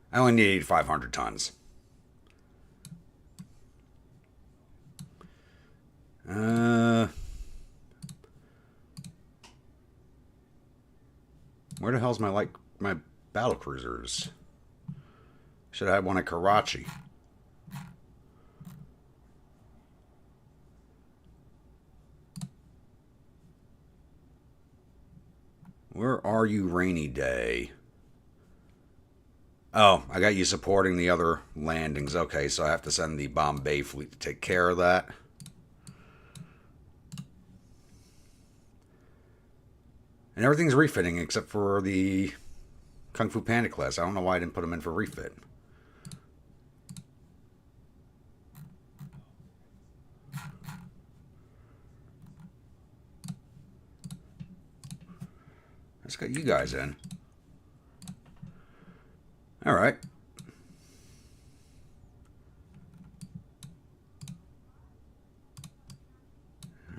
I only need 8,500 tons. Where the hell's my battle cruisers? Should have had one at Karachi. Where are you, Rainy Day? Oh, I got you supporting the other landings. Okay, so I have to send the Bombay fleet to take care of that. And everything's refitting except for the Kung Fu Panda class. I don't know why I didn't put them in for refit. Let's get you guys in. All right.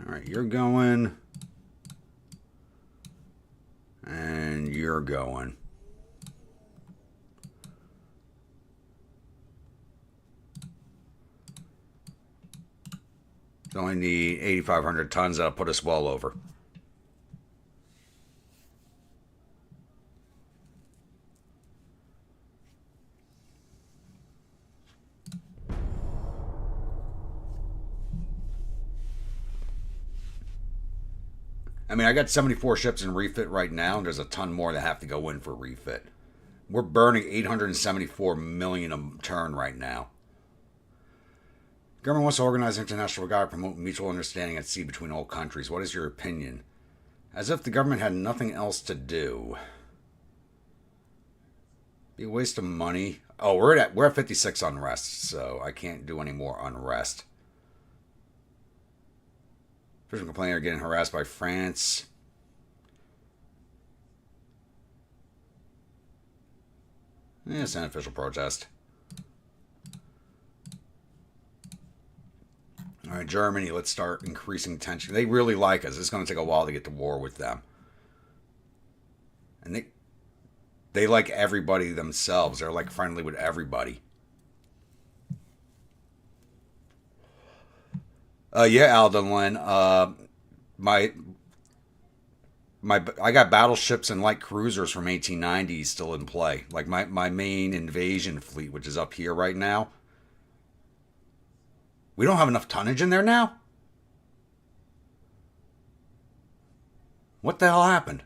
All right, you're going. And you're going. Only need 8,500 tons. That'll put us well over. I mean, I got 74 ships in refit right now, and there's a ton more that have to go in for refit. We're burning 874 million a turn right now. The government wants to organize international regard to promote mutual understanding at sea between all countries. What is your opinion? As if the government had nothing else to do. Be a waste of money. Oh, we're at 56 unrest, so I can't do any more unrest. Official complaint are getting harassed by France. Yeah, it's an official protest. All right, Germany, let's start increasing tension. They really like us. It's going to take a while to get to war with them. And they like everybody themselves. They're like friendly with everybody. Yeah, Alden, I got battleships and light cruisers from 1890 still in play. Like my main invasion fleet, which is up here right now. We don't have enough tonnage in there now? What the hell happened?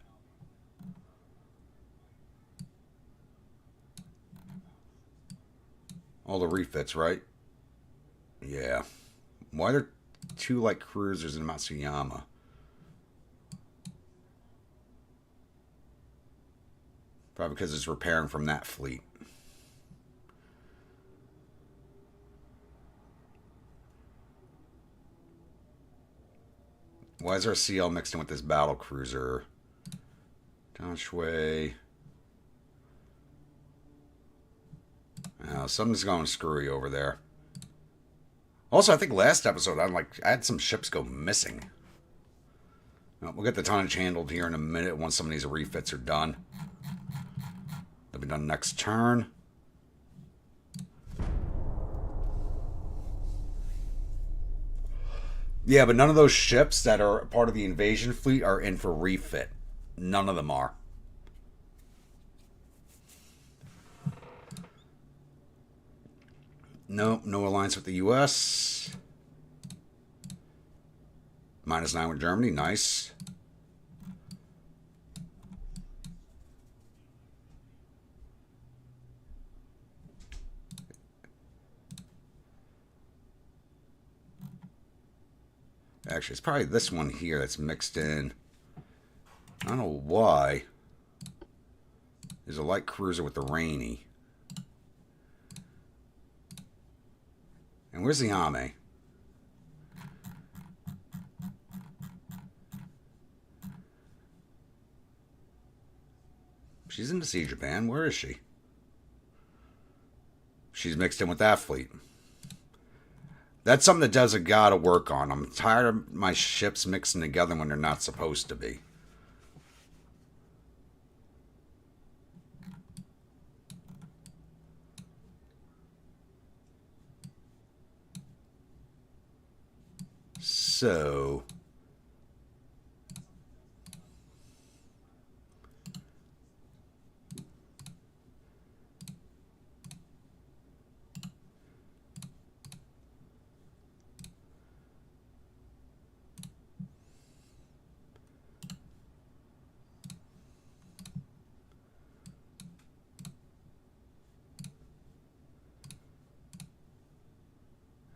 All the refits, right? Yeah. Why are there two light cruisers in Matsuyama? Probably because it's repairing from that fleet. Why is our CL mixed in with this battle cruiser? Donchway. Oh, something's going screwy over there. Also, I think last episode I had some ships go missing. Well, we'll get the tonnage handled here in a minute once some of these refits are done. They'll be done next turn. Yeah, but none of those ships that are part of the invasion fleet are in for refit. None of them are. Nope, no alliance with the U.S. -9 with Germany, nice. Actually, it's probably this one here that's mixed in. I don't know why. There's a light cruiser with the Rainy. And where's the Ame? She's in the Sea Japan. Where is she? She's mixed in with that fleet. That's something that Desert gotta work on. I'm tired of my ships mixing together when they're not supposed to be. So...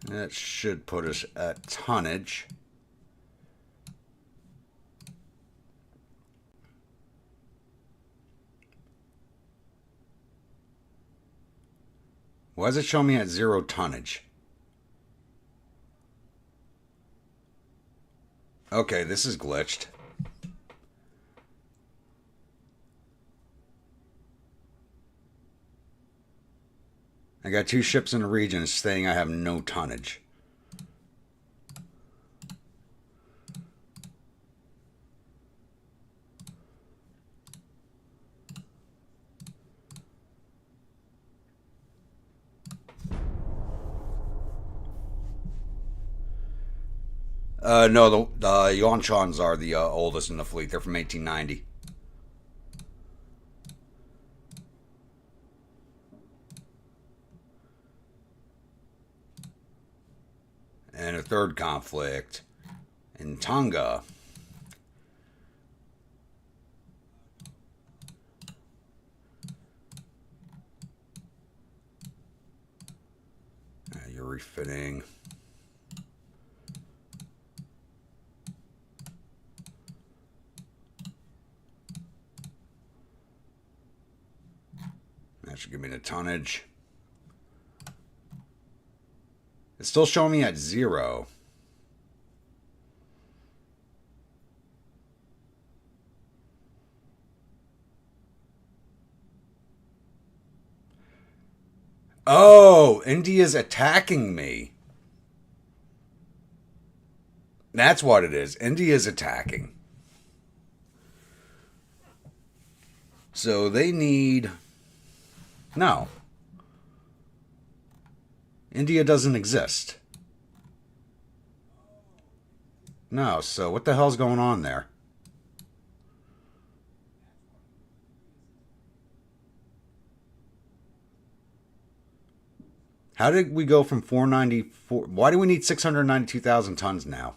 that should put us at tonnage. Why does it show me at 0 tonnage? Okay, this is glitched. I got 2 ships in the region saying I have no tonnage. No, the Yonchans are the oldest in the fleet. They're from 1890. And a third conflict in Tonga. You're refitting. That should give me the tonnage. It's still showing me at 0. Oh, India's attacking me. That's what it is. India's attacking. So they need... No. India doesn't exist. No, so what the hell's going on there? How did we go from 494? Why do we need 692,000 tons now?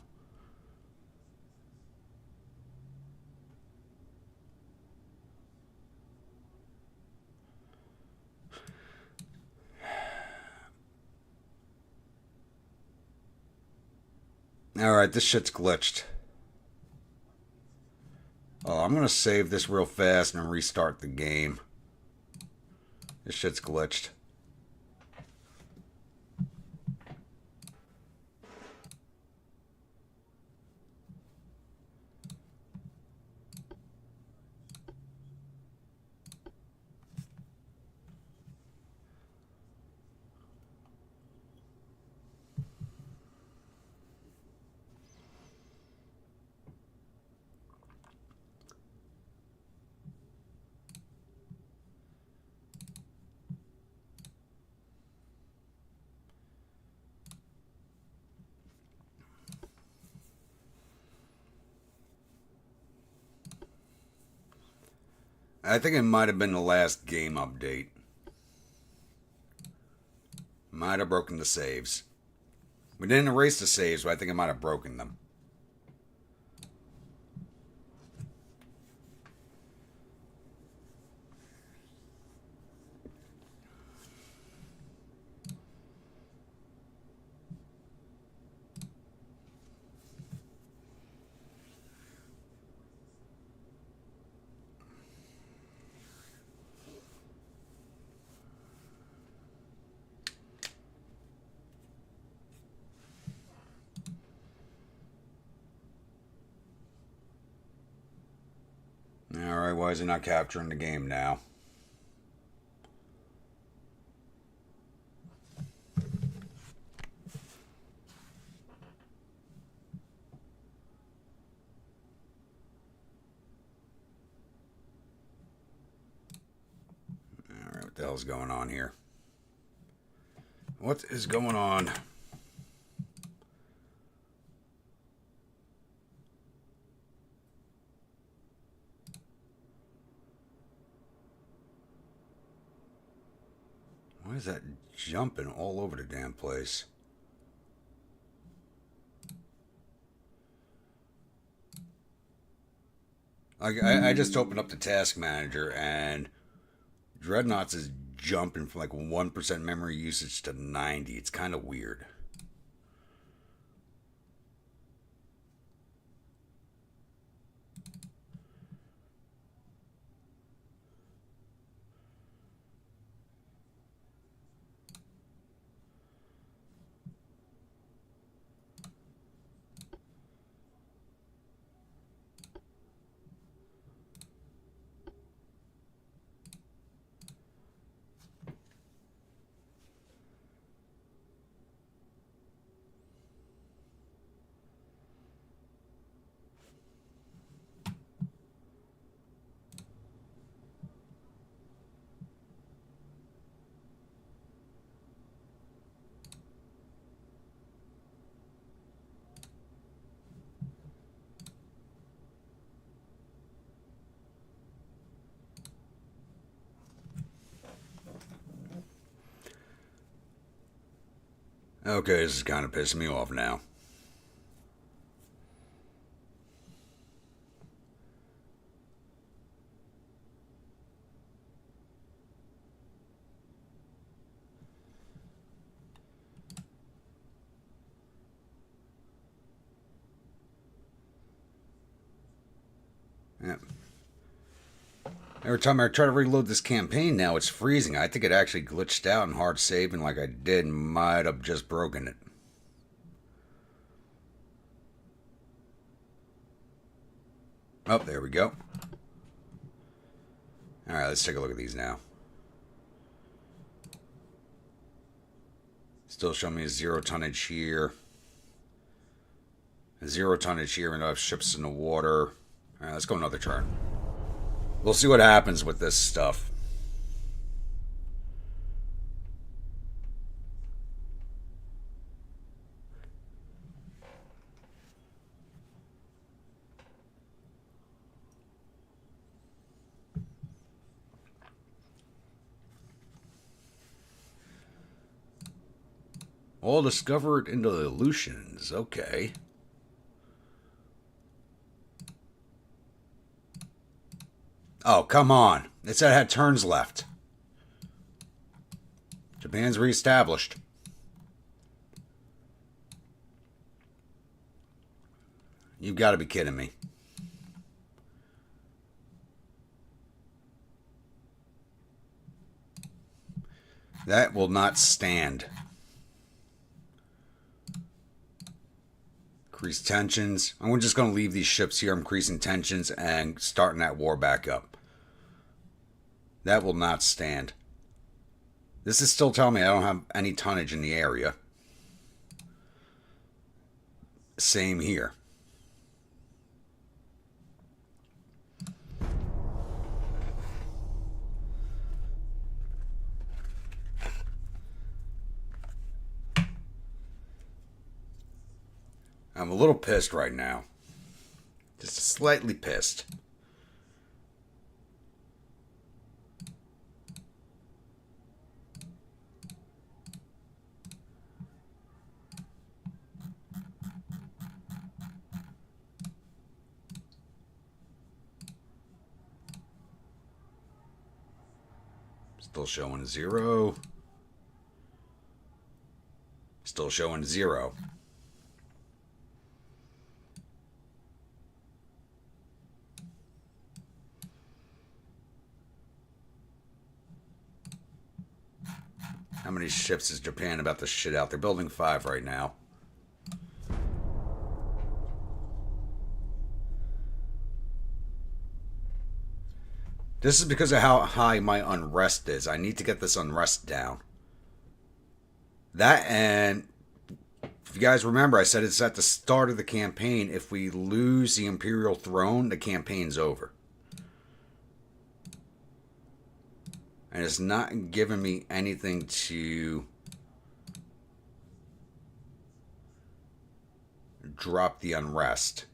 Alright, this shit's glitched. Oh, I'm going to save this real fast and restart the game. This shit's glitched. I think it might have been the last game update. Might have broken the saves. We didn't erase the saves, but I think it might have broken them. Alright, why is it not capturing the game now? Alright, what the hell's going on here? What is going on? Why is that jumping all over the damn place? I just opened up the task manager and Dreadnaughts is jumping from like 1% memory usage to 90. It's kind of weird. Okay, this is kind of pissing me off now. Yep. Every time I try to reload this campaign now, it's freezing. I think it actually glitched out and hard saving like I did might have just broken it. Oh, there we go. Alright, let's take a look at these now. Still showing me a 0 tonnage here. A 0 tonnage here, and I have ships in the water. Alright, let's go another turn. We'll see what happens with this stuff. All discovered in the Aleutians. Okay. Oh, come on. It said it had turns left. Japan's reestablished. You've got to be kidding me. That will not stand. Increase tensions. I'm just going to leave these ships here. I'm increasing tensions and starting that war back up. That will not stand. This is still telling me I don't have any tonnage in the area. Same here. I'm a little pissed right now. Just slightly pissed. Still showing 0. Still showing 0. How many ships is Japan about to shit out? They're building 5 right now. This is because of how high my unrest is. I need to get this unrest down. That, and if you guys remember, I said it's at the start of the campaign. If we lose the Imperial throne, the campaign's over. And it's not giving me anything to drop the unrest.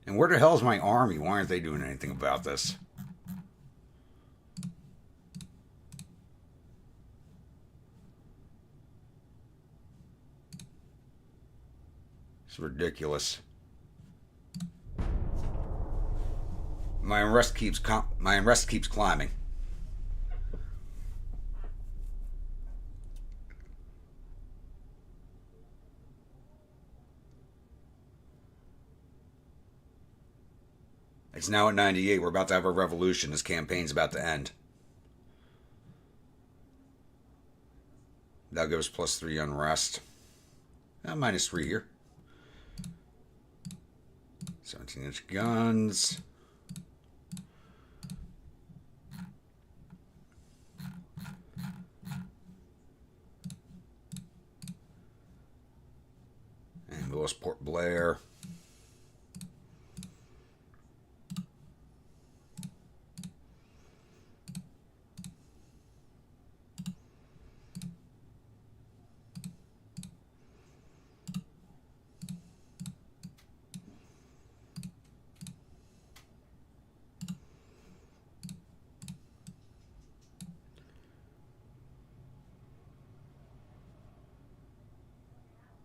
And where the hell's my army? Why aren't they doing anything about this? It's ridiculous. My unrest keeps climbing. It's now at 98. We're about to have a revolution. This campaign's about to end. That'll give us +3 unrest. -3 here. 17-inch guns. Lost Port Blair.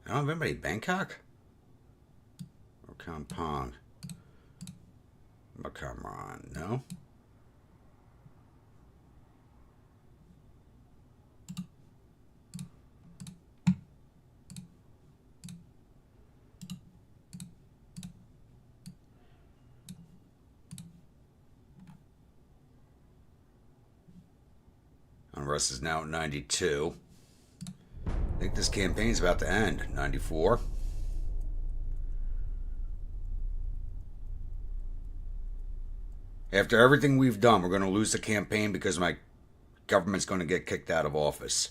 I don't have anybody Bangkok? Or Kampong? Makamran, no? Unrest is now at 92. I think this campaign's about to end. 94. After everything we've done, we're going to lose the campaign because my government's going to get kicked out of office.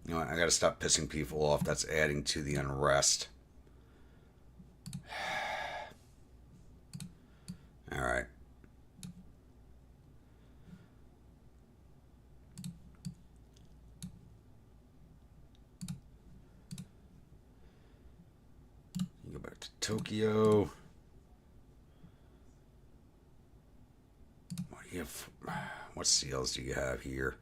You know what? I got to stop pissing people off. That's adding to the unrest. All right. You go back to Tokyo. What do you have? What seals do you have here?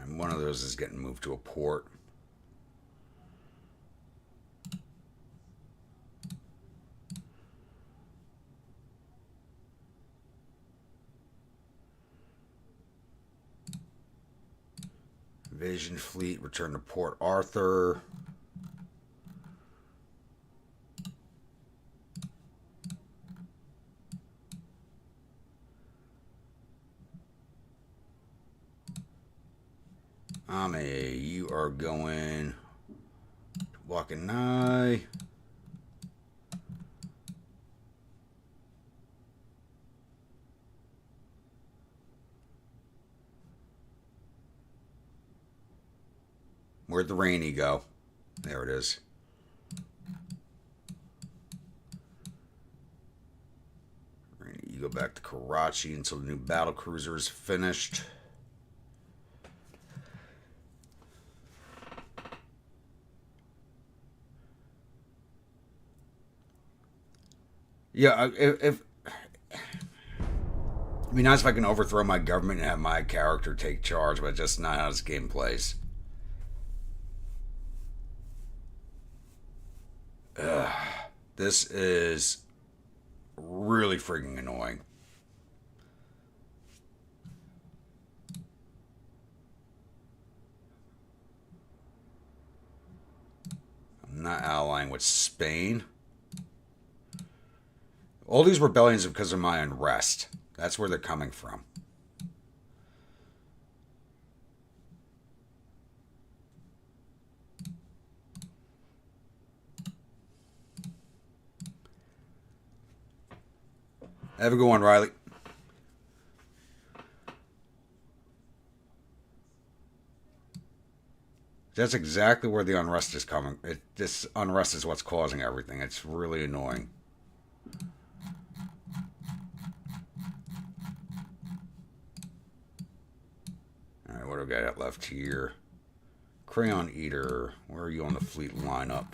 One of those is getting moved to a port. Invasion fleet return to Port Arthur. You are going to Wakanai. Where'd the Rainy go? There it is. Rainy, you go back to Karachi until the new battle cruiser is finished. Yeah, if it'd be nice if I can overthrow my government and have my character take charge, but just not how this game plays. Ugh, this is really freaking annoying. I'm not allying with Spain. All these rebellions are because of my unrest. That's where they're coming from. Have a good one, Riley. That's exactly where the unrest is coming. This unrest is what's causing everything. It's really annoying. Alright, what do we got left here? Crayon Eater. Where are you on the fleet lineup?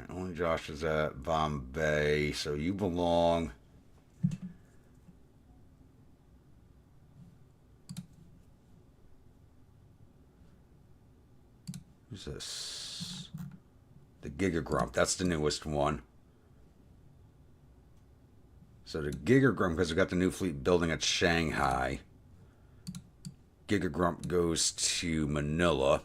Only Josh is at Bombay, so you belong. Who's this? The Giga Grump. That's the newest one. So the Giga Grump, because we got the new fleet building at Shanghai. Giga Grump goes to Manila.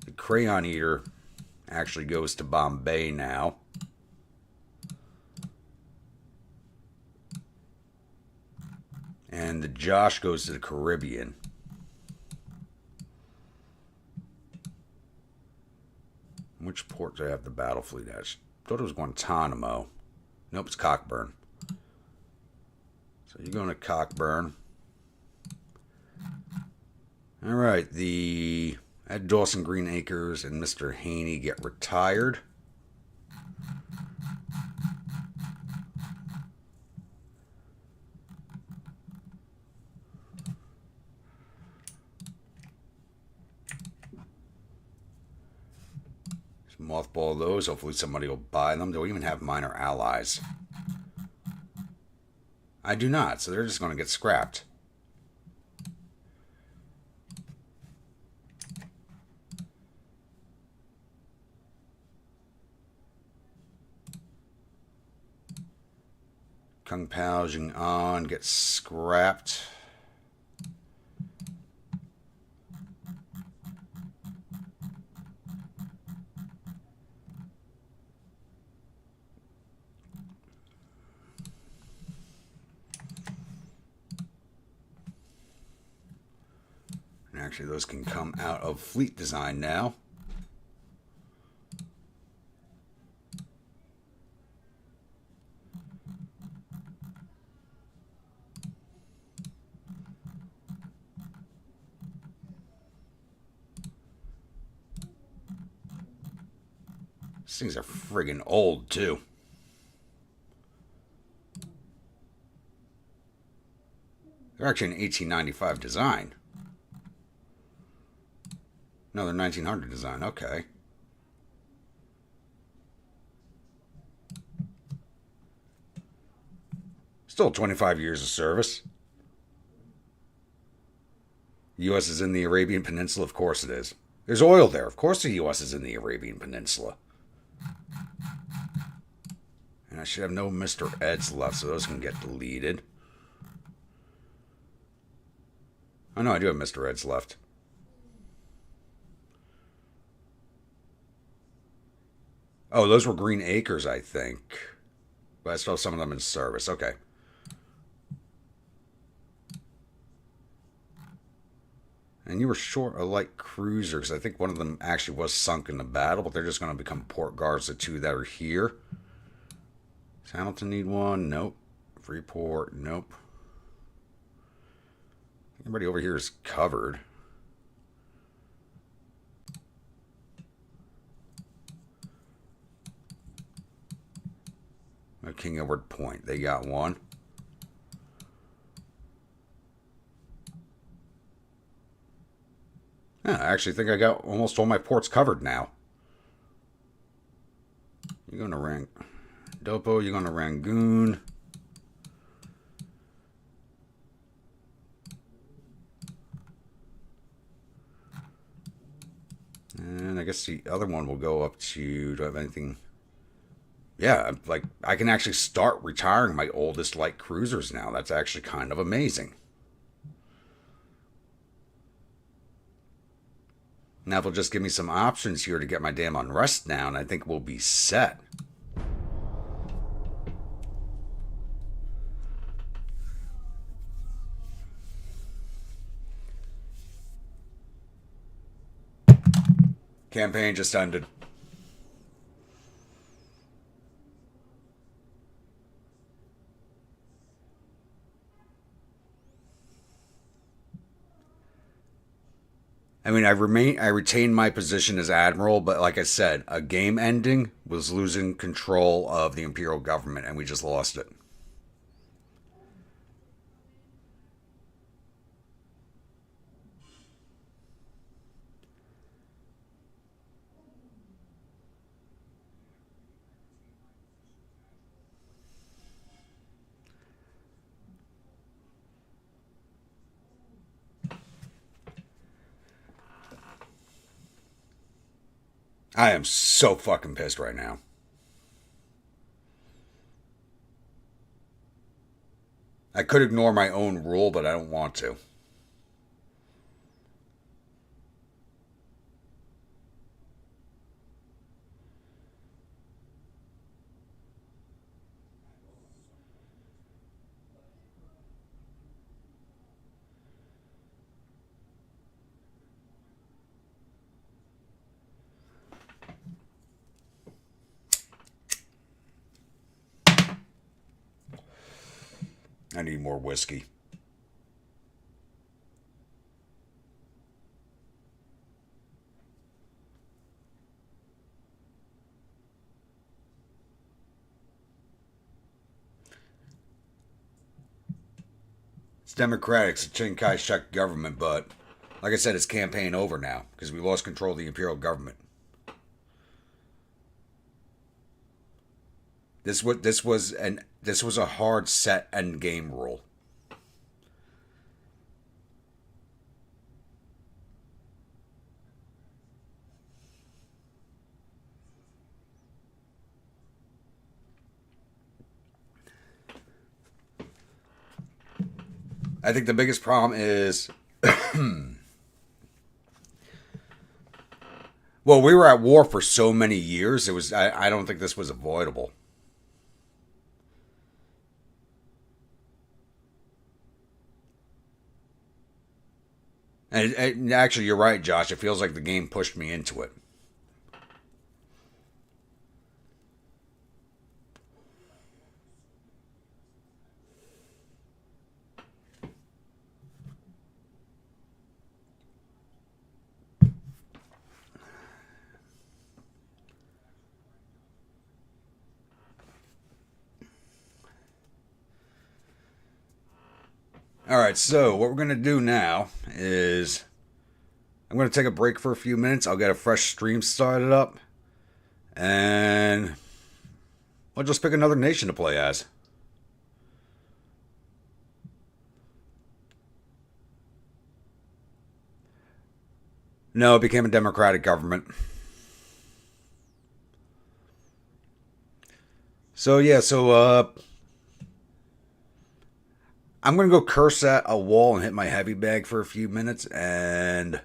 The Crayon Eater actually goes to Bombay now. And the Josh goes to the Caribbean. Which port do I have the battle fleet at? I thought it was Guantanamo. Nope, it's Cockburn. So you're going to Cockburn. All right, the Ed Dawson Green Acres and Mr. Haney get retired. Mothball those. Hopefully somebody will buy them. They'll even have minor allies. I do not, so they're just going to get scrapped. Kung Pao, Jing An gets scrapped. Actually, those can come out of fleet design now. These things are friggin' old, too. They're actually an 1895 design. No, they're 1900 design. Okay. Still 25 years of service. The U.S. is in the Arabian Peninsula? Of course it is. There's oil there. Of course the U.S. is in the Arabian Peninsula. And I should have no Mr. Eds left, so those can get deleted. Oh, no, I do have Mr. Eds left. Oh, those were Green Acres, I think. But I still have some of them in service. Okay. And you were short a light cruiser, because I think one of them actually was sunk in the battle, but they're just going to become port guards, the two that are here. Does Hamilton need one? Nope. Freeport? Nope. Everybody over here is covered. King Edward Point, they got one. Yeah, I actually think I got almost all my ports covered now. You're going to Dopo, you're going to Rangoon. And I guess the other one will go up to, do I have anything? Yeah, like, I can actually start retiring my oldest light cruisers now. That's actually kind of amazing. Now they'll just give me some options here to get my damn unrest down. I think we'll be set. Campaign just ended. I mean, I retained my position as Admiral, but like I said, a game ending was losing control of the Imperial government, and we just lost it. I am so fucking pissed right now. I could ignore my own rule, but I don't want to. I need more whiskey. It's Democratic, it's a Chiang Kai shek government, but like I said, it's campaign over now because we lost control of the imperial government. This was a hard set end game rule. I think the biggest problem is well, we were at war for so many years. I don't think this was avoidable. And actually, you're right, Josh. It feels like the game pushed me into it. All right, so what we're going to do now is I'm going to take a break for a few minutes. I'll get a fresh stream started up, and I'll just pick another nation to play as. No, it became a democratic government. So yeah, I'm gonna go curse at a wall and hit my heavy bag for a few minutes, and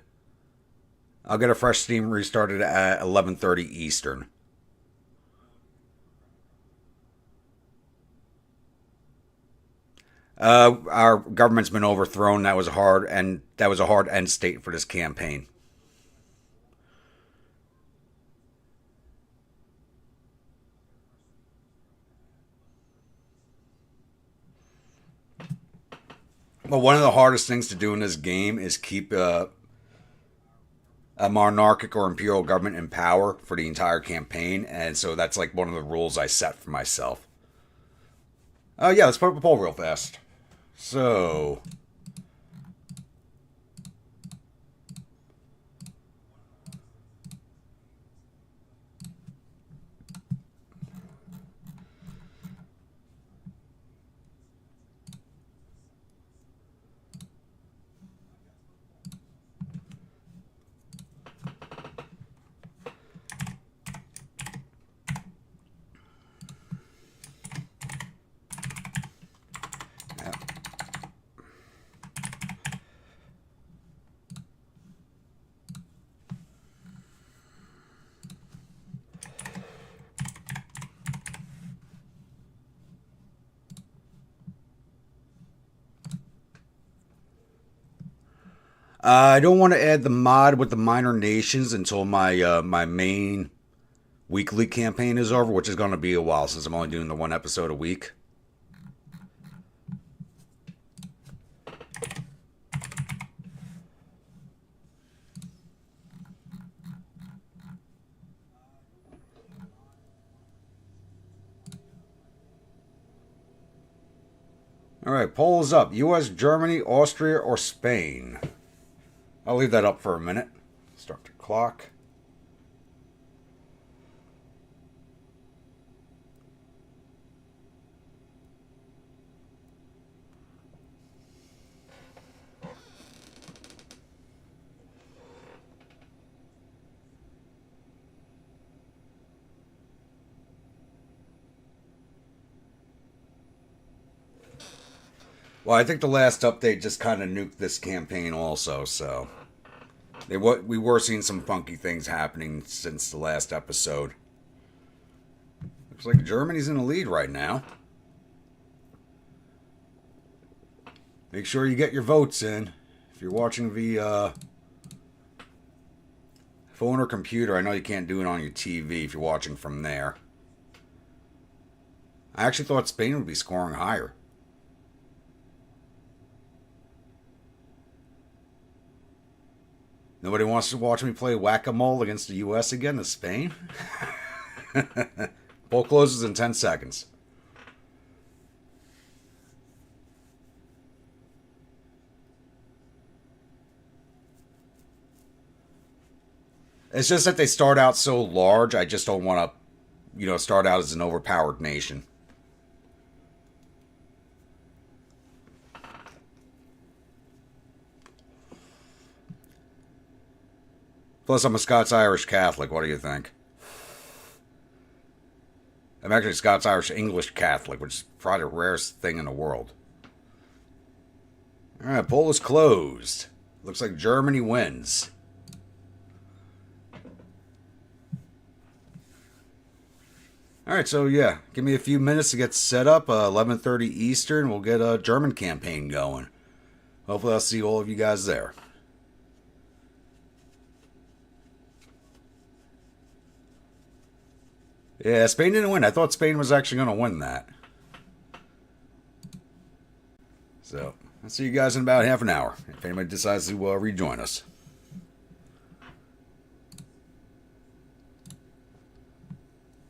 I'll get a fresh stream restarted at 11:30 Eastern. Our government's been overthrown. That was a hard end state for this campaign. Well, one of the hardest things to do in this game is keep a monarchic or imperial government in power for the entire campaign, and so that's like one of the rules I set for myself. Yeah, let's put up a poll real fast. So, I don't want to add the mod with the minor nations until my main weekly campaign is over, which is going to be a while since I'm only doing the one episode a week. All right, poll is up. U.S., Germany, Austria, or Spain? I'll leave that up for a minute. Start the clock. Well, I think the last update just kind of nuked this campaign also, so we were seeing some funky things happening since the last episode. Looks like Germany's in the lead right now. Make sure you get your votes in. If you're watching via phone or computer, I know you can't do it on your TV if you're watching from there. I actually thought Spain would be scoring higher. Nobody wants to watch me play whack-a-mole against the U.S. again to Spain? Poll closes in 10 seconds. It's just that they start out so large, I just don't want to, start out as an overpowered nation. Plus, I'm a Scots-Irish Catholic. What do you think? I'm actually Scots-Irish-English Catholic, which is probably the rarest thing in the world. Alright, poll is closed. Looks like Germany wins. Alright, so yeah, give me a few minutes to get set up. 11:30 Eastern, we'll get a German campaign going. Hopefully I'll see all of you guys there. Yeah, Spain didn't win. I thought Spain was actually going to win that. So, I'll see you guys in about half an hour if anybody decides to rejoin us.